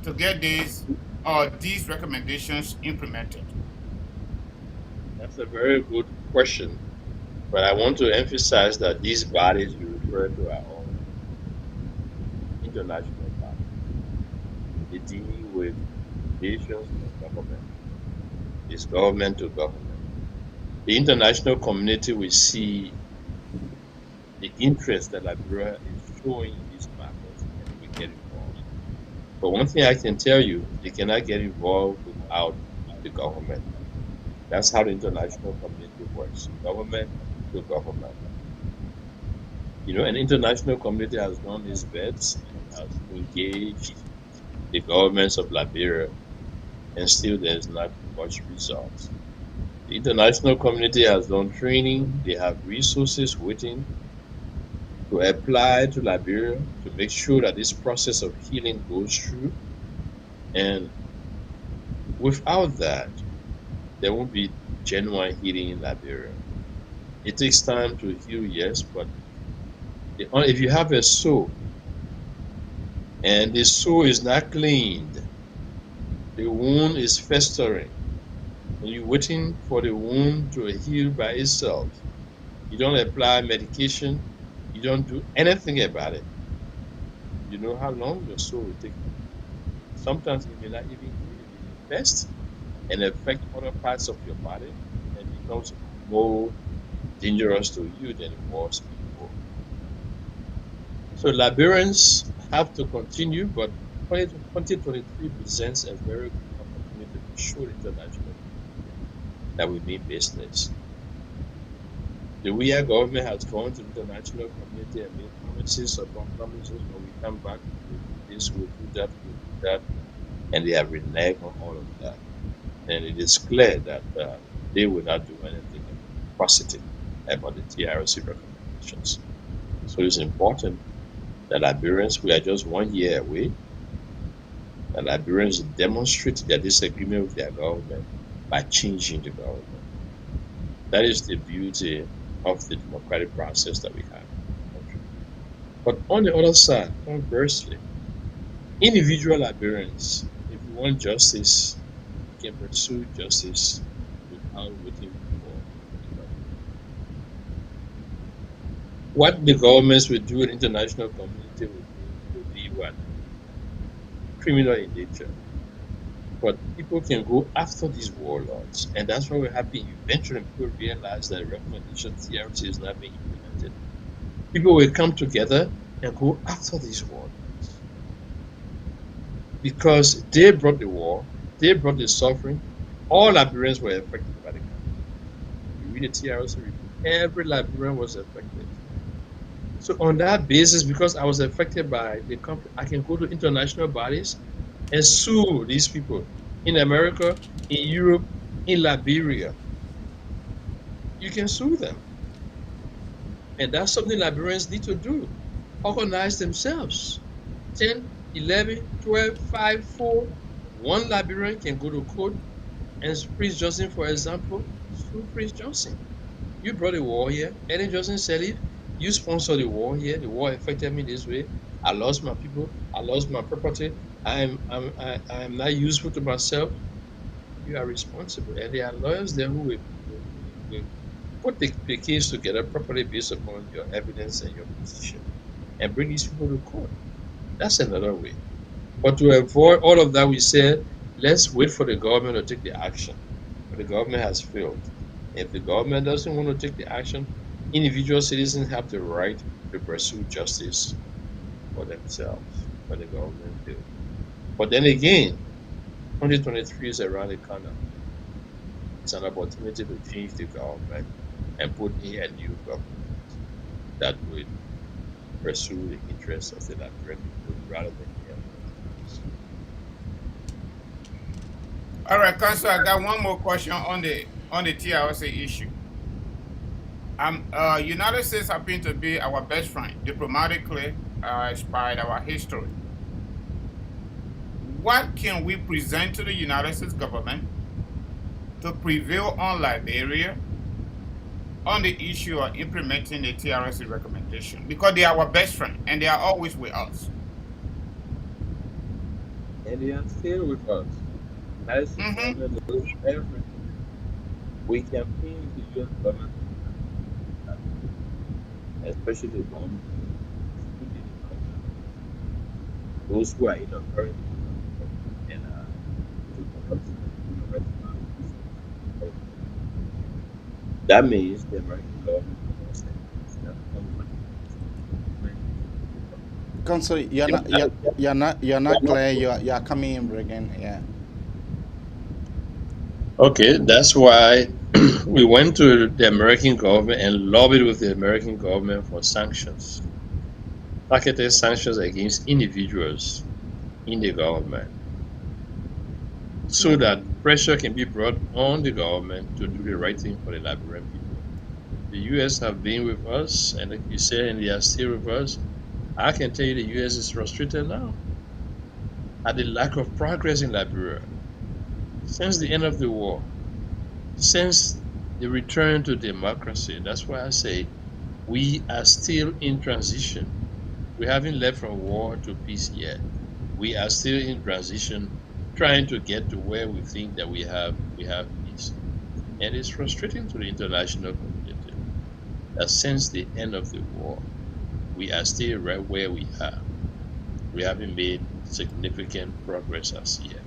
to get these recommendations implemented? That's a very good question. But I want to emphasize that these bodies you refer to are all international bodies. They deal with nations and government. It's government to government. The international community will see the interest that Liberia is showing in these matters and we get involved. But one thing I can tell you, they cannot get involved without the government. That's how the international community works, government to government. You know, an international community has done its best, has engaged the governments of Liberia, and still there's not much results. The international community has done training. They have resources waiting to apply to Liberia to make sure that this process of healing goes through. And without that, there won't be genuine healing in Liberia. It takes time to heal, yes, but if you have a soul and the soul is not cleaned, the wound is festering, and you're waiting for the wound to heal by itself. You don't apply medication, you don't do anything about it. You know how long your soul will take. Sometimes it may not even heal, it may infest and affect other parts of your body and becomes more dangerous to you than it was before. So Liberians have to continue, but 2023 presents a very good opportunity to show the international that we mean business. The WIA government has gone to the international community and made promises upon promises. When we come back, we'll do this, we'll do that, we'll do that, and they have reneged on all of that. And it is clear that they will not do anything positive about the TRC recommendations. So it's important that Liberians, we are just 1 year away, that Liberians demonstrate their disagreement with their government by changing the government. That is the beauty of the democratic process that we have in the country. But on the other side, conversely, individual Liberians, if you want justice, you can pursue justice without waiting for the government. What the governments will do, the international community will be what? Criminal in nature. But people can go after these warlords. And that's what will happen. Eventually, people realize that the recommendation TRC is not being implemented. People will come together and go after these warlords. Because they brought the war, they brought the suffering. All Liberians were affected by the conflict. You read the TRC report, every Liberian was affected. So on that basis, because I was affected by the conflict, I can go to international bodies and sue these people in America, in Europe, in Liberia. You can sue them. And that's something Liberians need to do. Organize themselves. 10, 11, 12, 5, 4. One Liberian can go to court and Prince Johnson, for example, sue Prince Johnson. You brought a war here. Ellen Johnson said it. You sponsored the war here. The war affected me this way. I lost my people. I lost my property. I am not useful to myself. You are responsible. And there are lawyers there who will put the case together properly based upon your evidence and your position and bring these people to court. That's another way. But to avoid all of that, we said, let's wait for the government to take the action. But the government has failed. If the government doesn't want to take the action, individual citizens have the right to pursue justice for themselves, but the government failed. But then again, 2023 is around the corner. It's an opportunity to change the government and put in a new government that would pursue the interests of the Liberian people rather than the others. All right, Council, I got one more question on the TRC issue. United States happen to be our best friend, diplomatically, inspired our history. What can we present to the United States government to prevail on Liberia on the issue of implementing the TRC recommendation? Because they are our best friend and they are always with us. And they are still with us. United States government knows everything. We campaign the US government, especially the government, those who are in authority and that means the American government wants Council, you're not clear. You're coming in again. Yeah. Okay, that's why we went to the American government and lobbied with the American government for sanctions, targeted sanctions against individuals in the government. so that pressure can be brought on the government to do the right thing for the Liberian people. The US have been with us, and like you said, and they are still with us. I can tell you the US is frustrated now at the lack of progress in Liberia since the end of the war, since the return to democracy. That's why I say we are still in transition. We haven't left from war to peace yet. We are still in transition, trying to get to where we think that we have peace. And it's frustrating to the international community that since the end of the war, we are still right where we are. We haven't made significant progress as yet.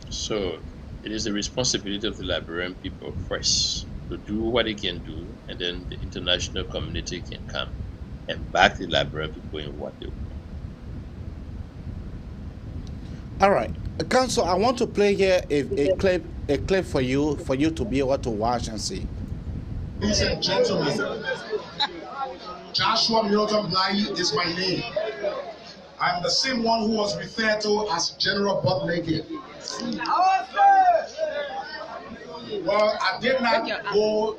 So it is the responsibility of the Liberian people first to do what they can do, and then the international community can come and back the Liberian people in what they want. All right, Council, I want to play here a clip for you to be able to watch and see. Ladies and gentlemen, Joshua Milton Blai is my name. I'm the same one who was referred to as General Bootlegger. Well, I did not go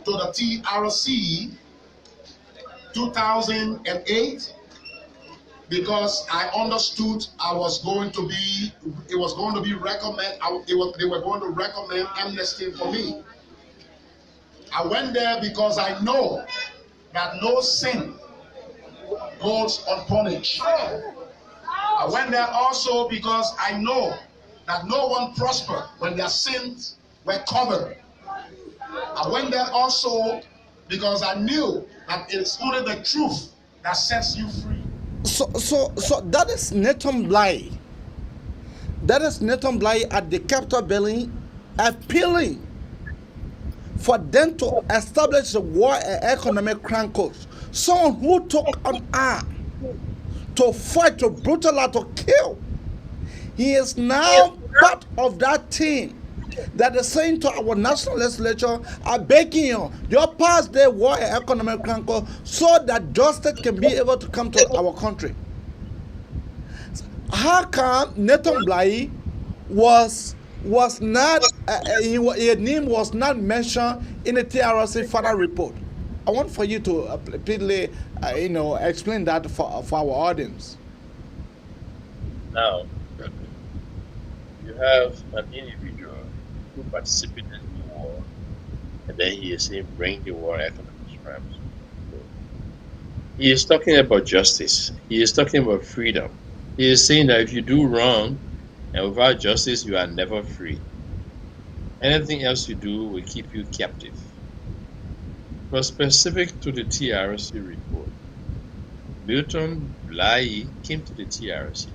to the TRC 2008 because I understood it was going to be recommend. They were going to recommend amnesty for me. I went there because I know that no sin goes unpunished. I went there also because I know that no one prospered when their sins were covered. I went there also because I knew that it's only the truth that sets you free. So that is Nathan Blai. That is Nathan Blai at the Capitol building appealing for them to establish the war and economic crime code. Someone who took an arm to fight, to brutalize, to kill. He is now part of that team that is saying to our national legislature, I'm begging you, you pass the war and economic crime code so that justice can be able to come to our country. How come Nathan Blai was not, his name was not mentioned in the TRC final report? I want for you to please, explain that for our audience. Now, you have an individual who participated in the war, and then he is saying, bring the war economic crimes. He is talking about justice. He is talking about freedom. He is saying that if you do wrong and without justice, you are never free. Anything else you do will keep you captive. But specific to the TRC report, Milton Blai came to the TRC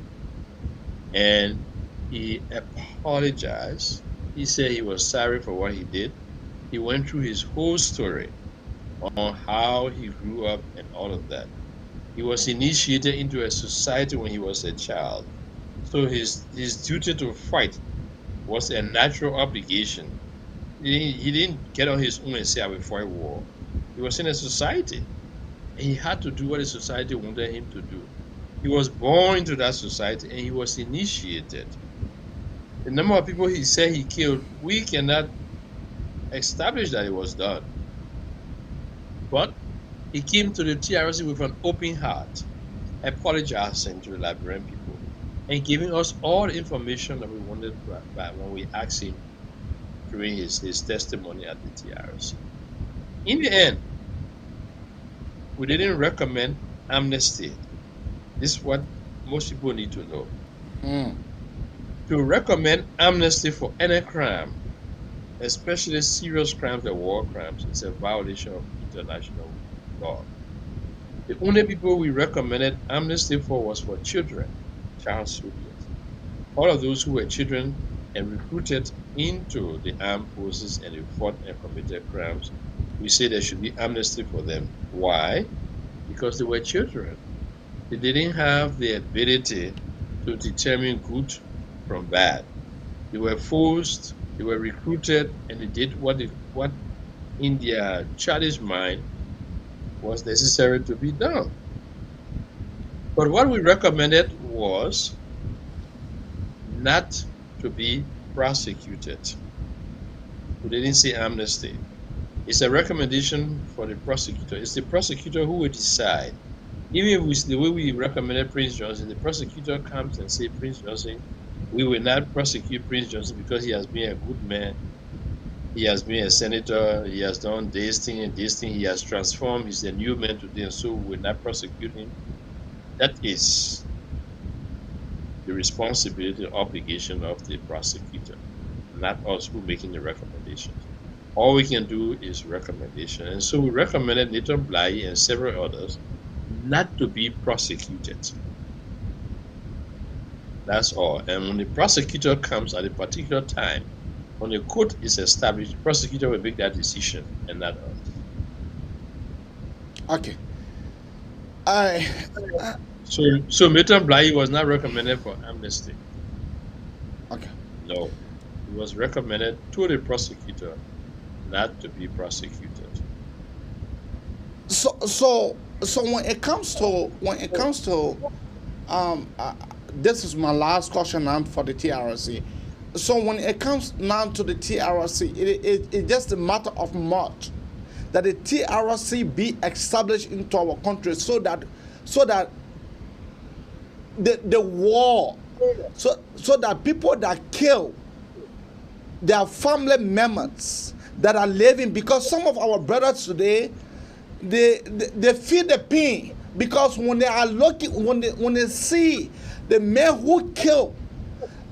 and he apologized. He said he was sorry for what he did. He went through his whole story on how he grew up and all of that. He was initiated into a society when he was a child. So his duty to fight was a natural obligation. He didn't get on his own and say, I will fight war. He was in a society, and he had to do what the society wanted him to do. He was born into that society, and he was initiated. The number of people he said he killed, we cannot establish that it was done. But he came to the TRC with an open heart, apologizing to the Liberian people, and giving us all the information that we wanted when we asked him during his testimony at the TRC. In the end, we didn't recommend amnesty. This is what most people need to know. To recommend amnesty for any crime, especially serious crimes and war crimes, is a violation of international law. The only people we recommended amnesty for was for children, child soldiers. All of those who were children and recruited into the armed forces and they fought and committed crimes, we say there should be amnesty for them. Why? Because they were children. They didn't have the ability to determine good from bad. They were forced, they were recruited, and they did what in their childish mind was necessary to be done. But what we recommended was not to be prosecuted. We didn't say amnesty. It's a recommendation for the prosecutor. It's the prosecutor who will decide. Even if the way we recommended Prince Johnson, the prosecutor comes and say, Prince Johnson, we will not prosecute Prince Johnson because he has been a good man. He has been a senator. He has done this thing and this thing. He has transformed. He's a new man today, and so we will not prosecute him. That is the responsibility, obligation of the prosecutor, not us who making the recommendations. All we can do is recommendation. And so we recommended Nathan Bly and several others not to be prosecuted. That's all. And when the prosecutor comes at a particular time, when the court is established, the prosecutor will make that decision and not us. Okay. So Nathan Bly was not recommended for amnesty. Okay. No. It was recommended to the prosecutor not to be prosecuted. So when it comes to this is my last question now for the TRC. So when it comes now to the TRC, it's just a matter of much that the TRC be established into our country so that the war, so that people that kill their family members that are living, because some of our brothers today, they feel the pain because when they are looking, when they see the men who kill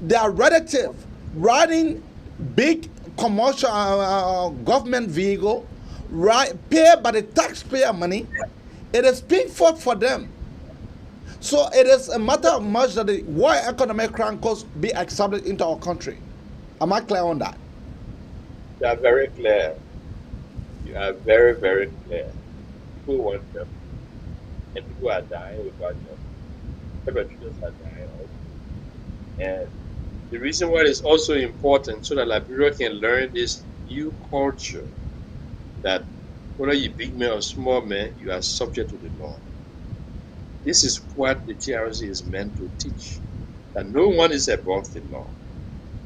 their relative riding big commercial government vehicle, paid by the taxpayer money, it is painful for them. So it is a matter of much that the war economic crime courts be established into our country. Am I clear on that? You are very clear. You are very, very clear. People want them, and people are dying without them. Perpetrators are dying also. And the reason why it's also important so that Liberia can learn this new culture that whether you're big man or small man, you are subject to the law. This is what the TRC is meant to teach, that no one is above the law.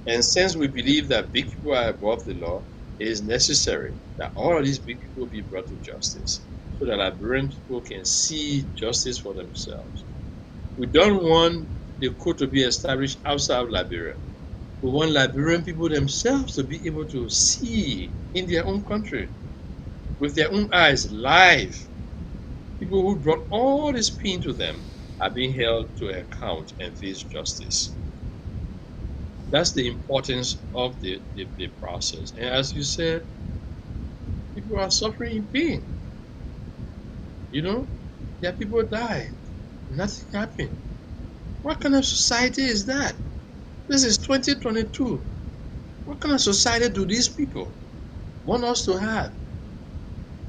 And since we believe that big people are above the law, it is necessary that all of these big people be brought to justice so that Liberian people can see justice for themselves. We don't want the court to be established outside of Liberia. We want Liberian people themselves to be able to see in their own country, with their own eyes, live. People who brought all this pain to them are being held to account and face justice. That's the importance of the process. And as you said, people are suffering in pain. You know, their people die. Nothing happened. What kind of society is that? This is 2022. What kind of society do these people want us to have?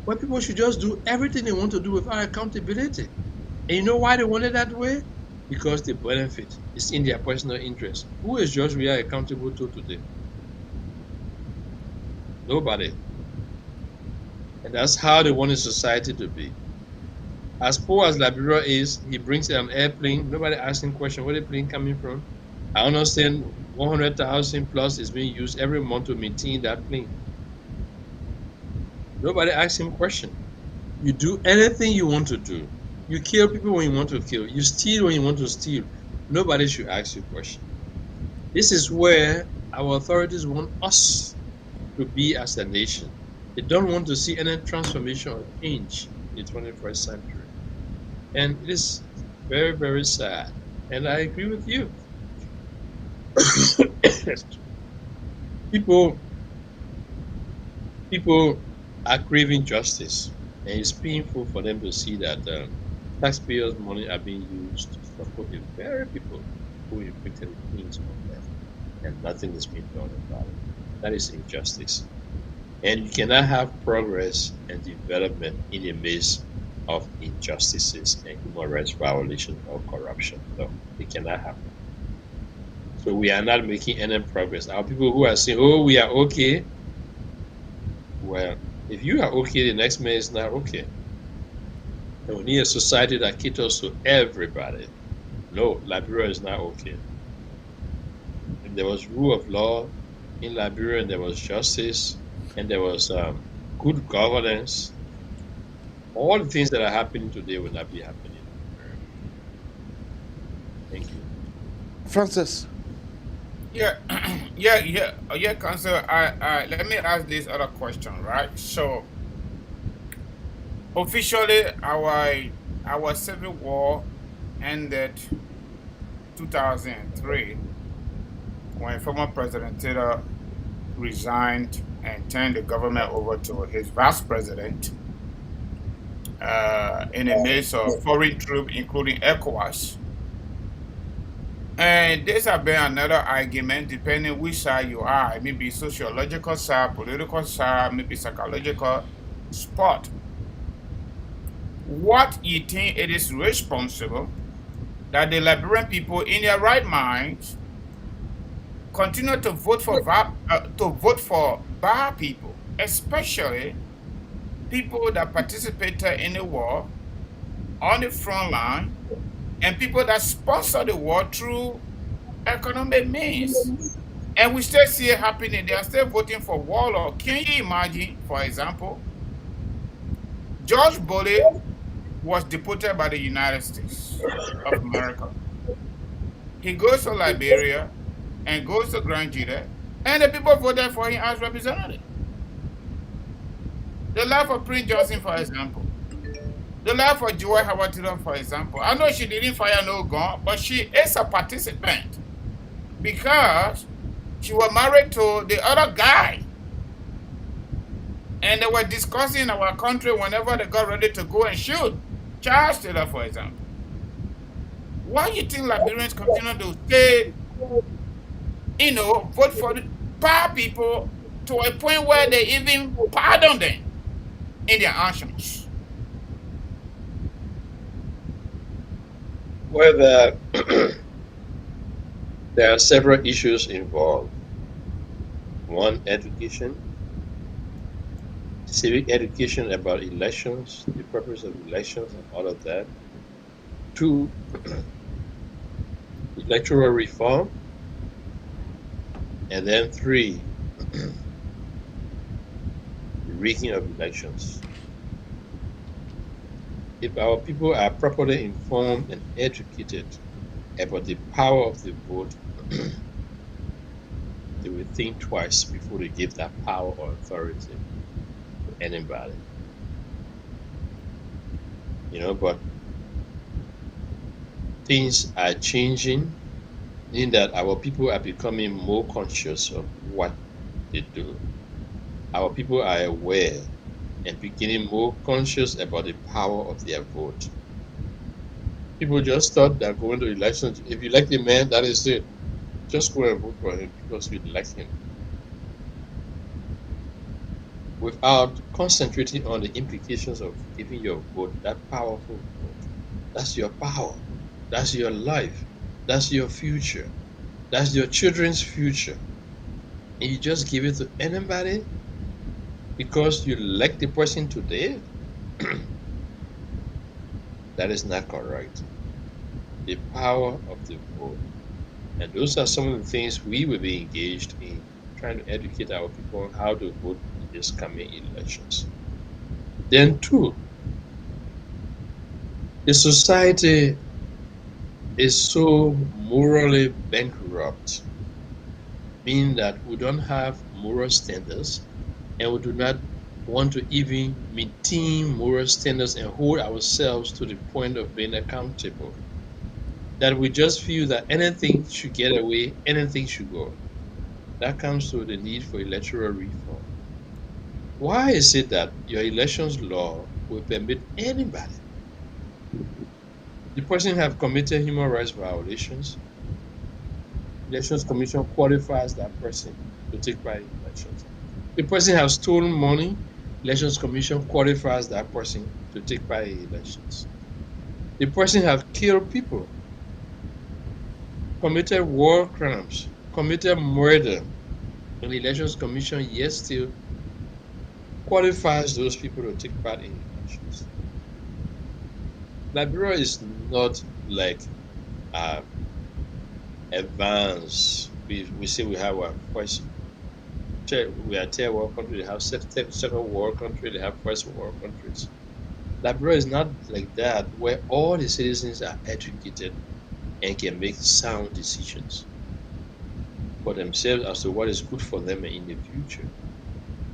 Where people should just do everything they want to do without accountability. And you know why they want it that way? Because the benefit is in their personal interest. Who is George Weah accountable to today? Nobody. And that's how they want a society to be. As poor as Liberia is, he brings an airplane. Nobody asks him question, where the plane coming from? I understand 100,000 plus is being used every month to maintain that plane. Nobody asks him question. You do anything you want to do. You kill people when you want to kill. You steal when you want to steal. Nobody should ask you question. This is where our authorities want us to be as a nation. They don't want to see any transformation or change in the 21st century. And it is very, very sad. And I agree with you. People are craving justice. And it's painful for them to see that taxpayers' money are being used to support the very people who inflicted the pains on them. And nothing is being done about it. That is injustice. And you cannot have progress and development in the midst of injustices and human rights violation or corruption. No, it cannot happen. So we are not making any progress. Our people who are saying, oh, we are okay. Well, if you are okay, the next man is not okay. And we need a society that caters to everybody. No, Liberia is not okay. If there was rule of law in Liberia, and there was justice, and there was good governance, all the things that are happening today will not be happening in Liberia. Thank you. Francis. Yeah, yeah, Council. Let me ask this other question, right? So, officially, our civil war ended 2003 when former President Taylor resigned and turned the government over to his vice president in the midst of foreign troops, including ECOWAS. And this has been another argument depending which side you are. It may be sociological side, political side, maybe psychological spot. What you think it is responsible that the Liberian people in their right minds continue to vote for bad people, especially people that participated in the war on the front line and people that sponsor the war through economic means. And we still see it happening. They are still voting for warlord. Can you imagine, for example, George Bush was deported by the United States of America. He goes to Liberia and goes to Grand Judah, and the people voted for him as representative. The life of Prince Johnson, for example. The life of Joy Howard Taylor, for example. I know she didn't fire no gun, but she is a participant because she was married to the other guy. And they were discussing our country whenever they got ready to go and shoot. Charles Taylor, for example. Why do you think Liberians continue to stay, vote for the bad people to a point where they even pardon them in their actions? Well, there are several issues involved. One, education, civic education about elections, the purpose of elections and all of that. Two, electoral reform. And then three, the rigging of elections. If our people are properly informed and educated about the power of the vote, they will think twice before they give that power or authority to anybody. But things are changing in that our people are becoming more conscious of what they do. Our people are aware and becoming more conscious about the power of their vote. People just thought that going to elections, if you like the man, that is it. Just go and vote for him because you like him. Without concentrating on the implications of giving your vote, that powerful vote. That's your power. That's your life. That's your future. That's your children's future. And you just give it to anybody because you like the person today? That is not correct. The power of the vote. And those are some of the things we will be engaged in, trying to educate our people on how to vote in these coming elections. Then two, the society is so morally bankrupt, meaning that we don't have moral standards and we do not want to even maintain moral standards and hold ourselves to the point of being accountable. That we just feel that anything should get away, anything should go. That comes to the need for electoral reform. Why is it that your elections law will permit anybody? The person have committed human rights violations. Elections Commission qualifies that person to take part in elections. The person has stolen money. Elections Commission qualifies that person to take part in elections. The person have killed people, committed war crimes, committed murder, and the Elections Commission yet still qualifies those people to take part in elections. Liberia is not like advanced. We say we have our first. We are third world country. They have second world country. They have first world countries. Liberia is not like that, where all the citizens are educated and can make sound decisions for themselves as to what is good for them in the future.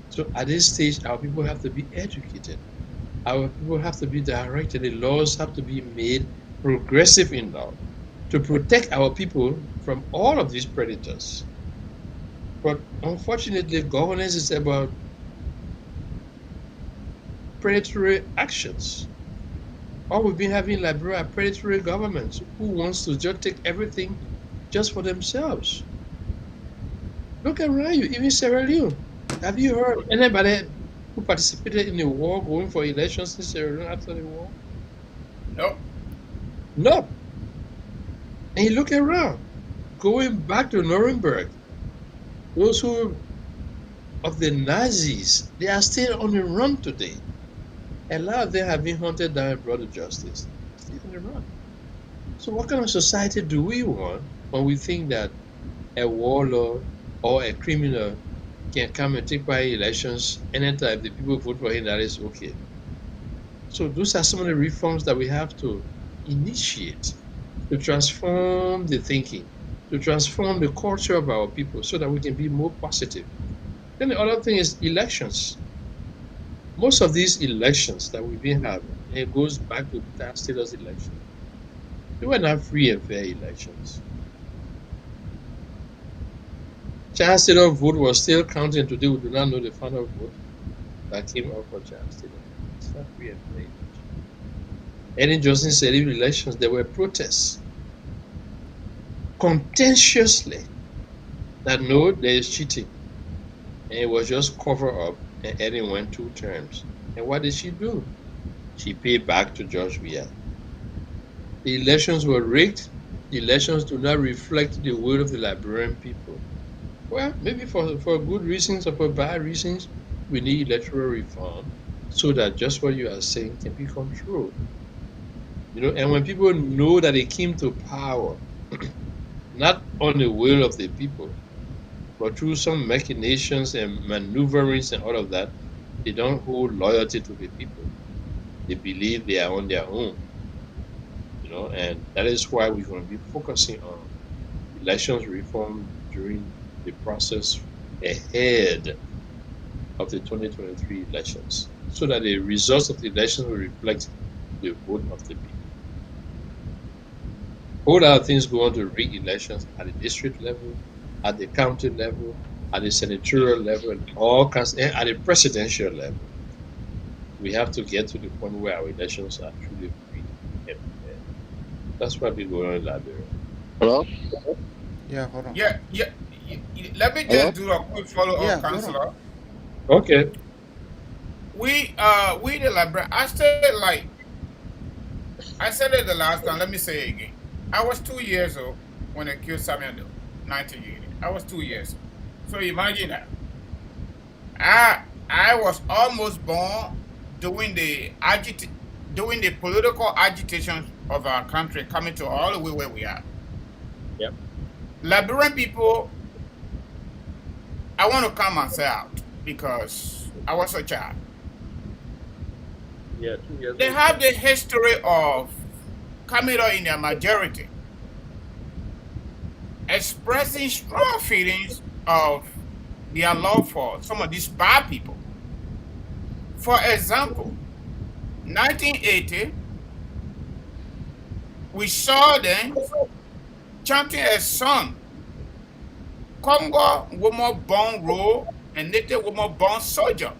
So at this stage, our people have to be educated. Our people have to be directed. The laws have to be made progressive enough to protect our people from all of these predators. But unfortunately, governance is about predatory actions. All we've been having in Liberia are predatory governments who wants to just take everything just for themselves. Look around you, even Sierra Leone. Have you heard anybody who participated in the war going for elections in Sierra Leone after the war? No. No. And you look around, going back to Nuremberg, those who of the Nazis, they are still on the run today. A lot of them have been hunted down and brought to justice. Still on the run. So what kind of society do we want when we think that a warlord or a criminal can come and take by elections anytime the people vote for him, that is okay? So those are some of the reforms that we have to initiate to transform the thinking, to transform the culture of our people so that we can be more positive. Then the other thing is elections. Most of these elections that we've been having, it goes back to Charles Taylor's election. They were not free and fair elections. Charles Taylor's vote was still counting today. We do not know the final vote that came out for Charles Taylor. It's not free and fair. Eddie Johnson said in elections there were protests contentiously that no, there is cheating. And it was just cover up, and Eddie went 2 terms. And what did she do? She paid back to George Weah. The elections were rigged. The elections do not reflect the will of the Liberian people. Well, maybe for good reasons or for bad reasons, we need electoral reform so that just what you are saying can be controlled. You know, and when people know that they came to power, not on the will of the people, but through some machinations and maneuverings and all of that, they don't hold loyalty to the people. They believe they are on their own. You know, and that is why we're going to be focusing on elections reform during the process ahead of the 2023 elections, so that the results of the elections will reflect the vote of the people. All other things go on to rig elections at the district level, at the county level, at the senatorial level, and all kinds, and at the presidential level. We have to get to the point where our elections are truly free and fair. That's what we go on in Liberia. Hello? Yeah, hold on. Yeah. Let me just do a quick follow-up, Councillor. Okay. We the Liberian, I said it the last time, let me say it again. I was 2 years old when they killed Samuel Doe, 1980. I was 2 years old. So imagine that. I was almost born doing the political agitation of our country, coming to all the way where we are. Yep. Liberian people, I want to come and say out because I was a child. Yeah, 2 years. They have the history of coming out in their majority, expressing strong feelings of their love for some of these bad people. For example, 1980, we saw them chanting a song, Congo woman born rule and native woman born soldier.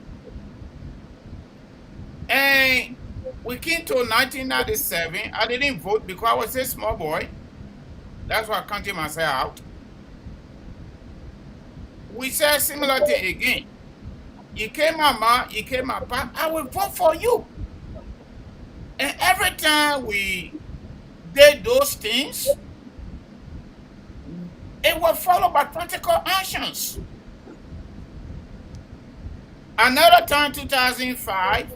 And we came to 1997. I didn't vote because I was a small boy. That's why I counted myself out. We said similar thing again. You came mama, you came papa, I will vote for you. And every time we did those things, it was followed by practical actions. Another time, 2005,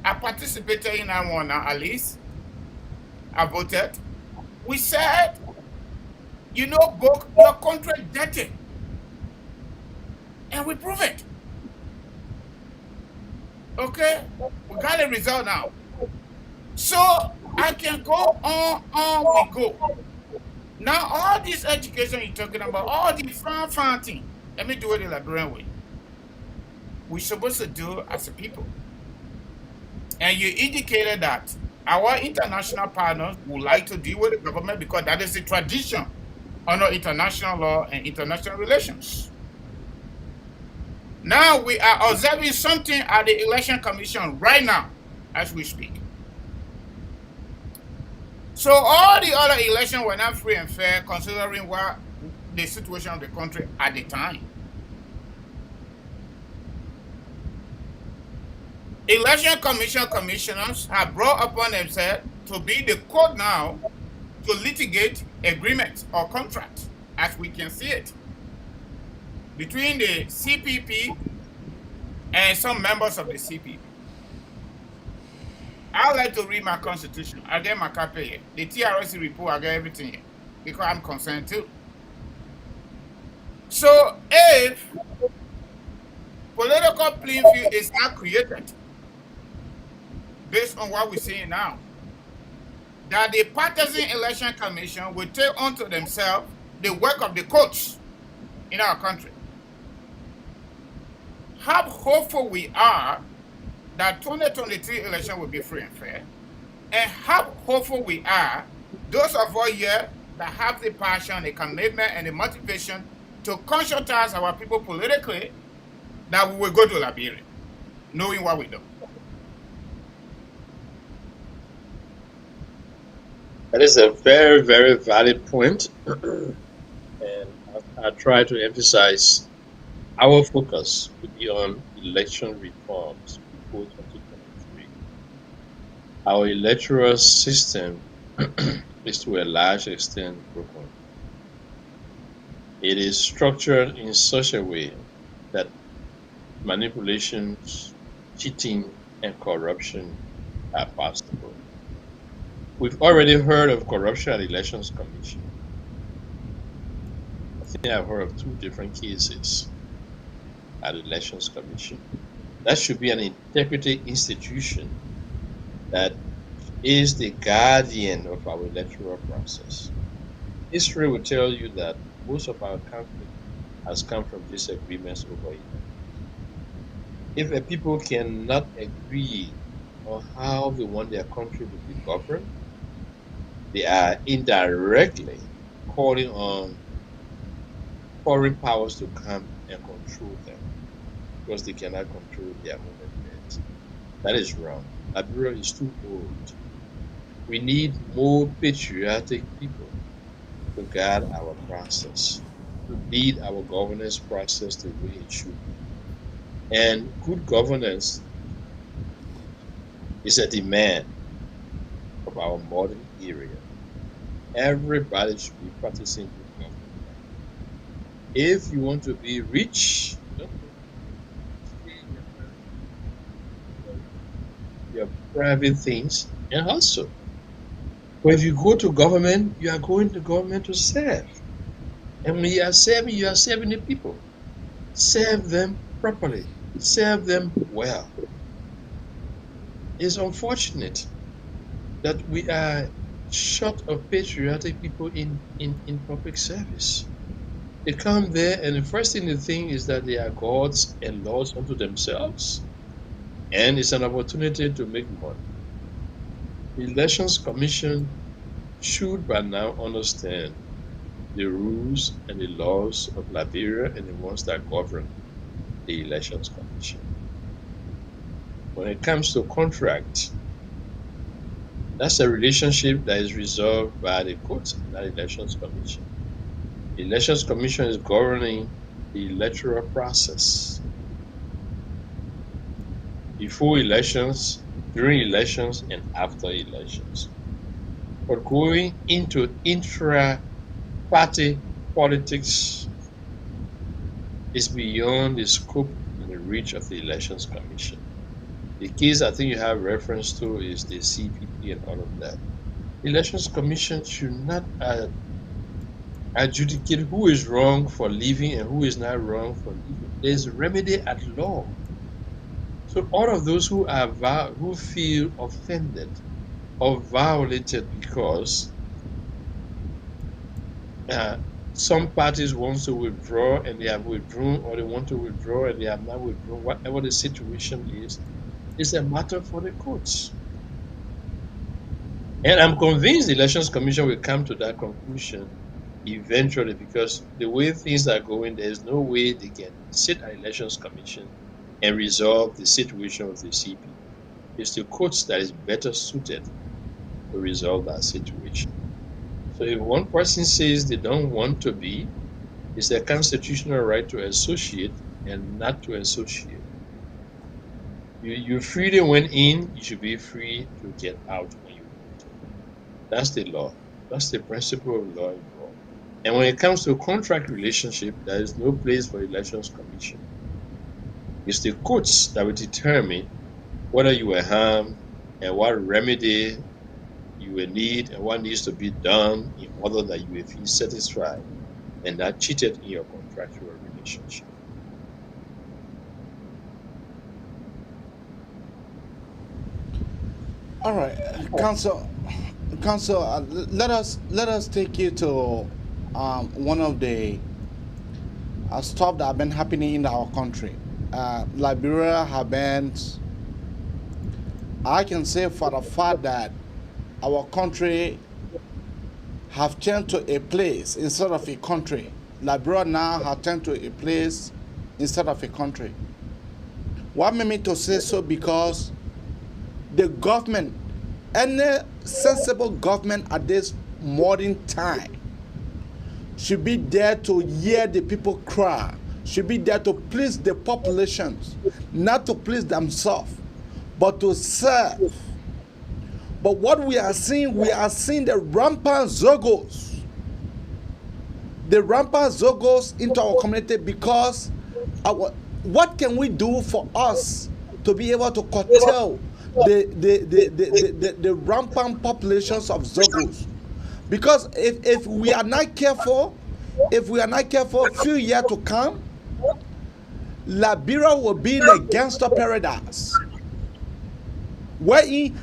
I participated in that one at least. have voted. We said, you know, book your country dirty. And we prove it. Okay? We got a result now. So I can go on we go. Now, all this education you're talking about, all the fun thing, let me do it the Liberian way. We're supposed to do as a people. And you indicated that our international partners would like to deal with the government because that is the tradition under international law and international relations. Now we are observing something at the Election Commission right now as we speak. So all the other elections were not free and fair considering what the situation of the country at the time. Election Commission commissioners have brought upon themselves to be the court now to litigate agreements or contracts, as we can see it, between the CPP and some members of the CPP. I like to read my constitution. I get my copy here. The TRC report, I get everything here because I'm concerned too. So if political playing field is not created based on what we're seeing now, that the partisan election commission will take onto themselves the work of the courts in our country. How hopeful we are that 2023 election will be free and fair, and how hopeful we are, those of us here that have the passion, the commitment, and the motivation to conscientize our people politically, that we will go to Liberia, knowing what we do. That is a very, very valid point. And I try to emphasize our focus to be on election reforms before 2023. Our electoral system is to a large extent broken. It is structured in such a way that manipulations, cheating, and corruption are possible. We've already heard of corruption at Elections Commission. I think I've heard of 2 different cases at Elections Commission. That should be an integrity institution that is the guardian of our electoral process. History will tell you that most of our conflict has come from disagreements over it. If a people cannot agree on how they want their country to be governed, they are indirectly calling on foreign powers to come and control them because they cannot control their own affairs. That is wrong. Liberia is too old. We need more patriotic people to guide our process, to lead our governance process the way it should be. And good governance is a demand of our modern era. Everybody should be practicing good governance. If you want to be rich, your private things and hustle. But if you go to government, you are going to government to serve. And when you are serving the people. Serve them properly. Serve them well. It's unfortunate that we are short of patriotic people in public service. They come there and the first thing they think is that they are gods and lords unto themselves. And it's an opportunity to make money. The Elections Commission should by now understand the rules and the laws of Liberia and the ones that govern the Elections Commission. When it comes to contract, that's a relationship that is resolved by the courts and the Elections Commission. The Elections Commission is governing the electoral process. Before elections, during elections, and after elections. But going into intra-party politics is beyond the scope and the reach of the Elections Commission. The case I think you have reference to is the CPP and all of that. Elections Commission should not adjudicate who is wrong for leaving and who is not wrong for leaving. There's a remedy at law. So all of those who who feel offended or violated because some parties want to withdraw and they have withdrawn, or they want to withdraw and they have not withdrawn, whatever the situation is a matter for the courts. And I'm convinced the Elections Commission will come to that conclusion eventually, because the way things are going, there's no way they can sit an Elections Commission and resolve the situation of the CP. It's the courts that is better suited to resolve that situation. So if one person says they don't want to be, it's a constitutional right to associate and not to associate. You freely went in, you should be free to get out when you want to. That's the law. That's the principle of law involved. And when it comes to contract relationship, there is no place for Elections Commission. It's the courts that will determine whether you were harmed and what remedy you will need and what needs to be done in order that you will feel satisfied and not cheated in your contractual relationship. All right, Council, let us take you to one of the stuff that have been happening in our country. Liberia have been, I can say for the fact that our country have turned to a place instead of a country. Liberia now have turned to a place instead of a country. What made me to say so? Because the government, any sensible government at this modern time, should be there to hear the people cry, should be there to please the populations, not to please themselves, but to serve. But what we are seeing the rampant zogos. The rampant zogos into our community, because what can we do for us to be able to curtail the rampant populations of zogos? Because if we are not careful, a few years to come, Liberia will be the gangster paradise. Where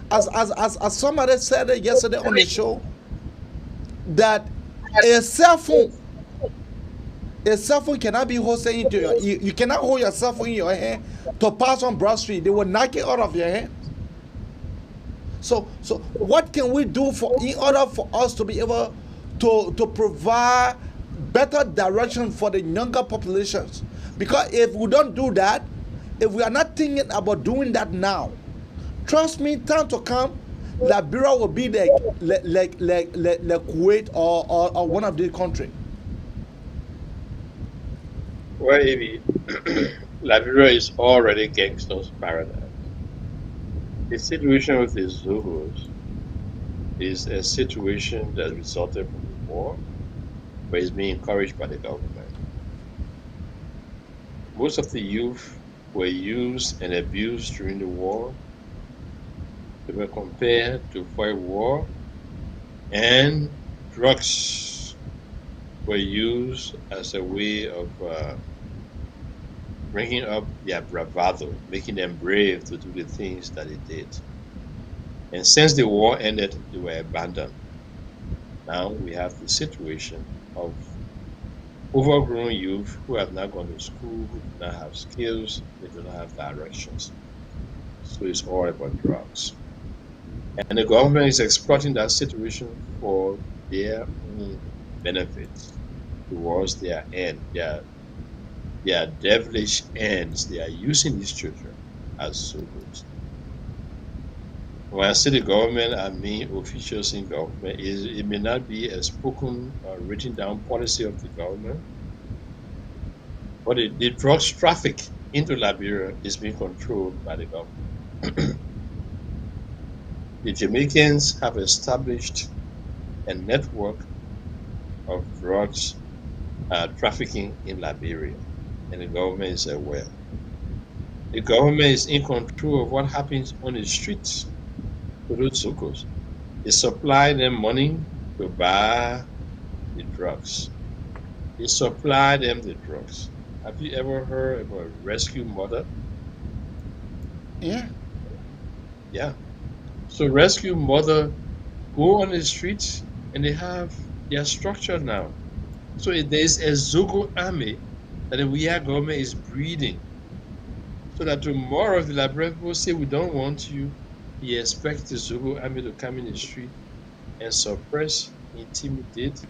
as somebody said yesterday on the show, that a cell phone cannot be hosted into your, you cannot hold your cell phone in your hand to pass on Broad Street. They will knock it out of your hands. So what can we do in order for us to be able to provide better direction for the younger populations? Because if we don't do that, if we are not thinking about doing that now, trust me, time to come, Liberia will be like Kuwait or one of the countries. Well, Evie, Liberia is already gangsters' paradise. The situation with the Zogos is a situation that resulted from the war, but is being encouraged by the government. Most of the youth were used and abused during the war. They were compared to fight war, and drugs were used as a way of bringing up their bravado, making them brave to do the things that they did. And since the war ended, they were abandoned. Now we have the situation of overgrown youth who have not gone to school, who do not have skills, they do not have directions. So it's all about drugs. And the government is exploiting that situation for their own benefits towards their end, their devilish ends. They are using these children as soldiers. When I say the government, I mean officials in government. It may not be a spoken or written down policy of the government, but the drugs traffic into Liberia is being controlled by the government. The Jamaicans have established a network of drugs trafficking in Liberia, and the government is aware. The government is in control of what happens on the streets to those Zogos. They supply them money to buy the drugs. They supply them the drugs. Have you ever heard of a rescue mother? Yeah. Yeah. So rescue mother go on the streets and they have their structure now. So there's a Zogo army that the Weah government is breeding. So that tomorrow if the Liberian people say we don't want you, he expects the Zogo army to come in the street and suppress, intimidate,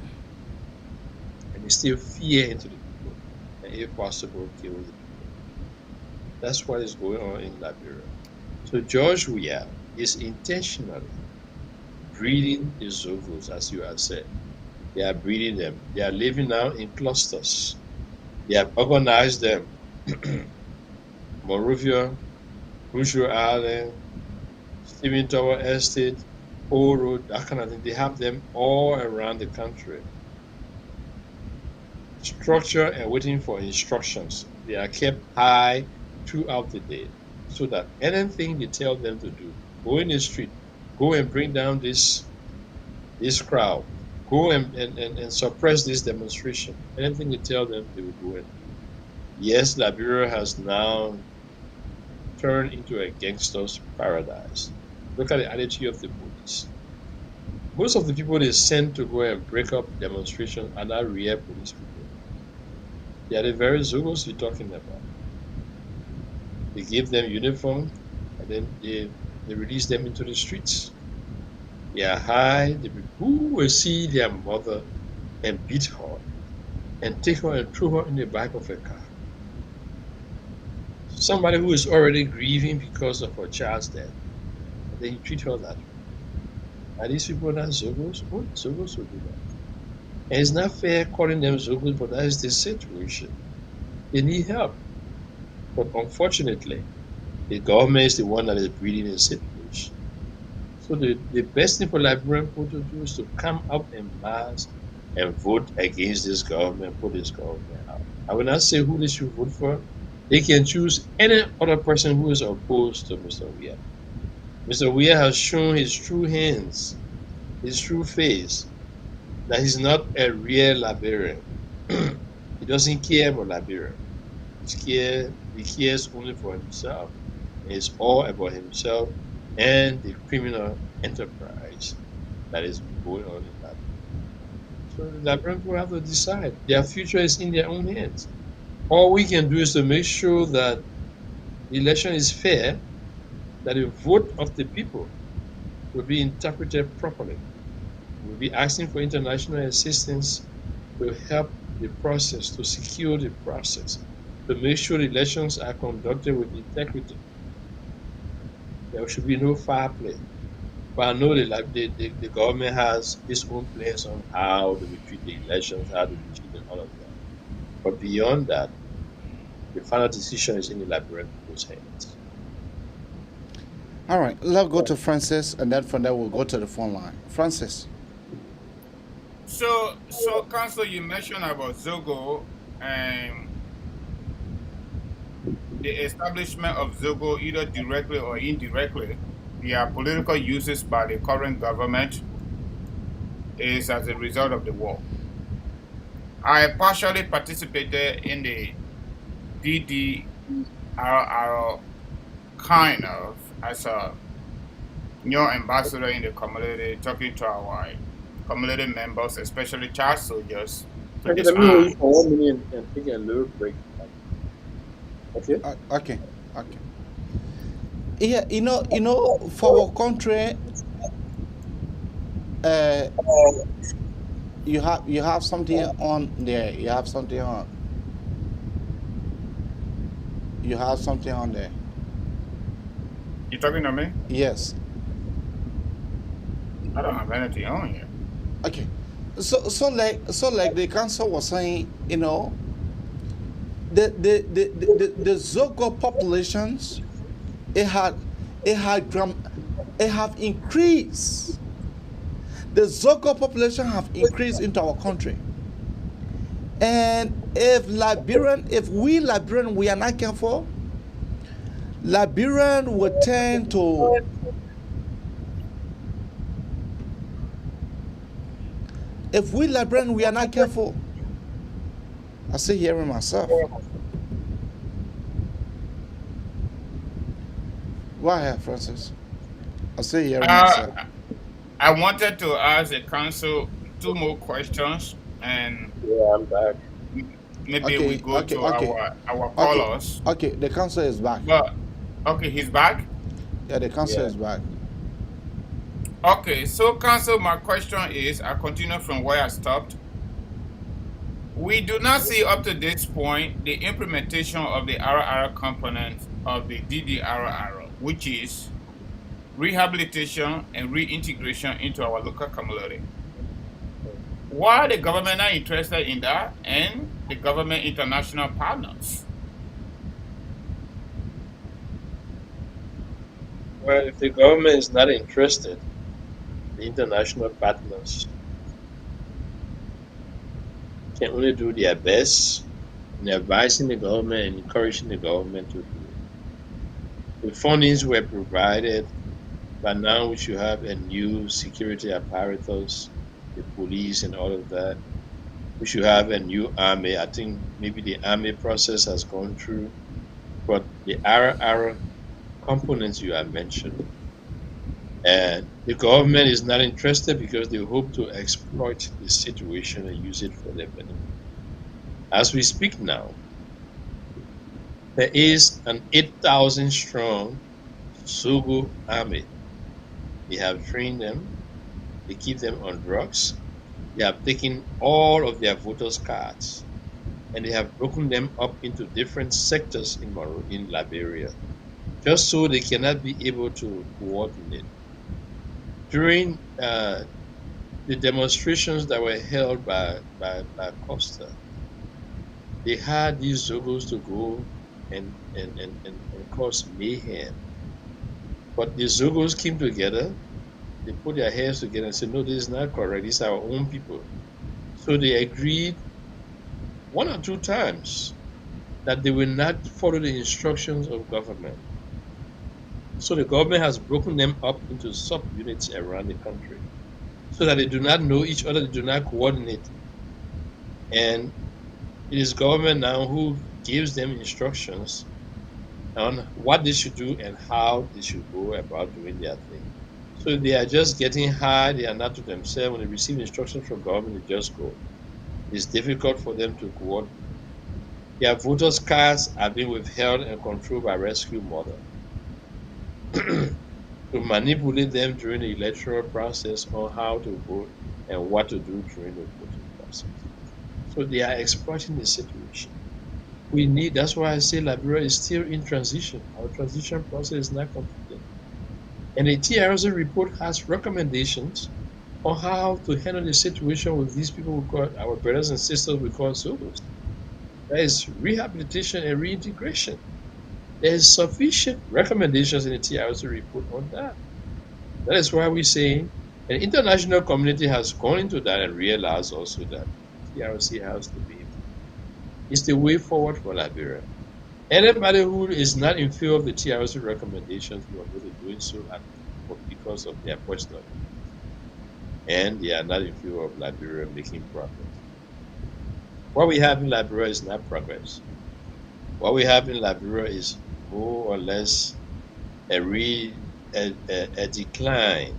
and instill fear into the people, and if possible, kill the people. That's what is going on in Liberia. So George Weah is intentionally breeding the Zogos, as you have said. They are breeding them. They are living now in clusters. They have organized them. Monrovia, Crucial Island, Stephen Tower Estate, Old Road, that kind of thing. They have them all around the country. Structure and waiting for instructions. They are kept high throughout the day so that anything they tell them to do, go in the street, go and bring down this crowd, go and suppress this demonstration. Anything they tell them, they will go and do. Yes, Liberia has now turned into a gangster's paradise. Look at the attitude of the police. Most of the people they send to go and break up demonstrations are not real police people. They are the very Zogos you're talking about. They give them uniform and then they release them into the streets. They are high. Who will see their mother and beat her and take her and throw her in the back of a car? Somebody who is already grieving because of her child's death, and then you treat her that way. Are these people not Zogos? What Zogos will do that? And it's not fair calling them Zogos, but that is the situation. They need help. But unfortunately, the government is the one that is breeding the situation. So the best thing for Liberian people to do is to come up in mass and vote against this government, put this government out. I will not say who they should vote for. They can choose any other person who is opposed to Mr. Weah. Mr. Weah has shown his true hands, his true face, that he's not a real Liberian. He doesn't care about Liberia. He cares only for himself. It's all about himself and the criminal enterprise that is going on in Liberia. So the Liberian people have to decide. Their future is in their own hands. All we can do is to make sure that the election is fair, that the vote of the people will be interpreted properly. We'll be asking for international assistance to help the process, to secure the process, to make sure the elections are conducted with integrity. There should be no foul play. But I know the government has its own plans on how they will treat the elections, how they will treat all of that. But beyond that, the final decision is in the Liberian people's hands. All right, let's go to Francis, and then from there we'll go to the phone line. Francis. So, Council, you mentioned about Zogo and the establishment of Zogo, either directly or indirectly, their political uses by the current government is as a result of the war. I partially participated in the DDRR kind of as a new ambassador in the community, talking to our community members, especially child soldiers, to Okay, let me hold you for 1 minute and take a little break. Okay? Okay. Yeah, you know, for our country, you have something on there. You have something on there. You talking to me? Yes. I don't have anything on here. Okay. So like the council was saying, you know, the Zogo populations, it have increased. The Zogo population have increased into our country. And if we Liberian, we are not careful, Liberian will tend to If we Liberian, we are not careful. I say hearing myself. Go ahead, Francis. I say hearing myself. I wanted to ask the council 2 more questions, and Yeah, I'm back. maybe we go to our callers. Okay, the council is back. But okay, he's back. Yeah, the council is back. Okay, so council, my question is, I continue from where I stopped. We do not see up to this point the implementation of the RR component of the DDRR, which is rehabilitation and reintegration into our local community. Why the government not interested in that, and the government international partners? Well, if the government is not interested, the international partners can only do their best in advising the government and encouraging the government to do it. The fundings were provided, but now we should have a new security apparatus, the police and all of that. We should have a new army. I think maybe the army process has gone through, but the RR components you are mentioning, and the government is not interested because they hope to exploit the situation and use it for their benefit. As we speak now, there is an 8,000 strong Zogo army. They have trained them, they keep them on drugs, they have taken all of their voters' cards, and they have broken them up into different sectors in Liberia, just so they cannot be able to coordinate. During the demonstrations that were held by Costa, they had these Zogos to go and cause mayhem. But the Zogos came together, they put their heads together and said, no, this is not correct, these are our own people. So they agreed 1 or 2 times that they will not follow the instructions of government. So the government has broken them up into sub-units around the country so that they do not know each other, they do not coordinate. And it is government now who gives them instructions on what they should do and how they should go about doing their thing. So they are just getting high, they are not to themselves. When they receive instructions from government, they just go. It's difficult for them to coordinate. Their voters' cards are being withheld and controlled by rescue mother to manipulate them during the electoral process on how to vote and what to do during the voting process. So they are exploiting the situation. That's why I say Liberia is still in transition. Our transition process is not completed. And the TRC report has recommendations on how to handle the situation with these people we call our brothers and sisters we call Zogos. That is rehabilitation and reintegration. There is sufficient recommendations in the TRC report on that. That is why we're saying an international community has gone into that and realized also that TRC has to be. It's the way forward for Liberia. Anybody who is not in favor of the TRC recommendations will be doing so because of their personal views. And they are not in favor of Liberia making progress. What we have in Liberia is not progress. What we have in Liberia is more or less a decline.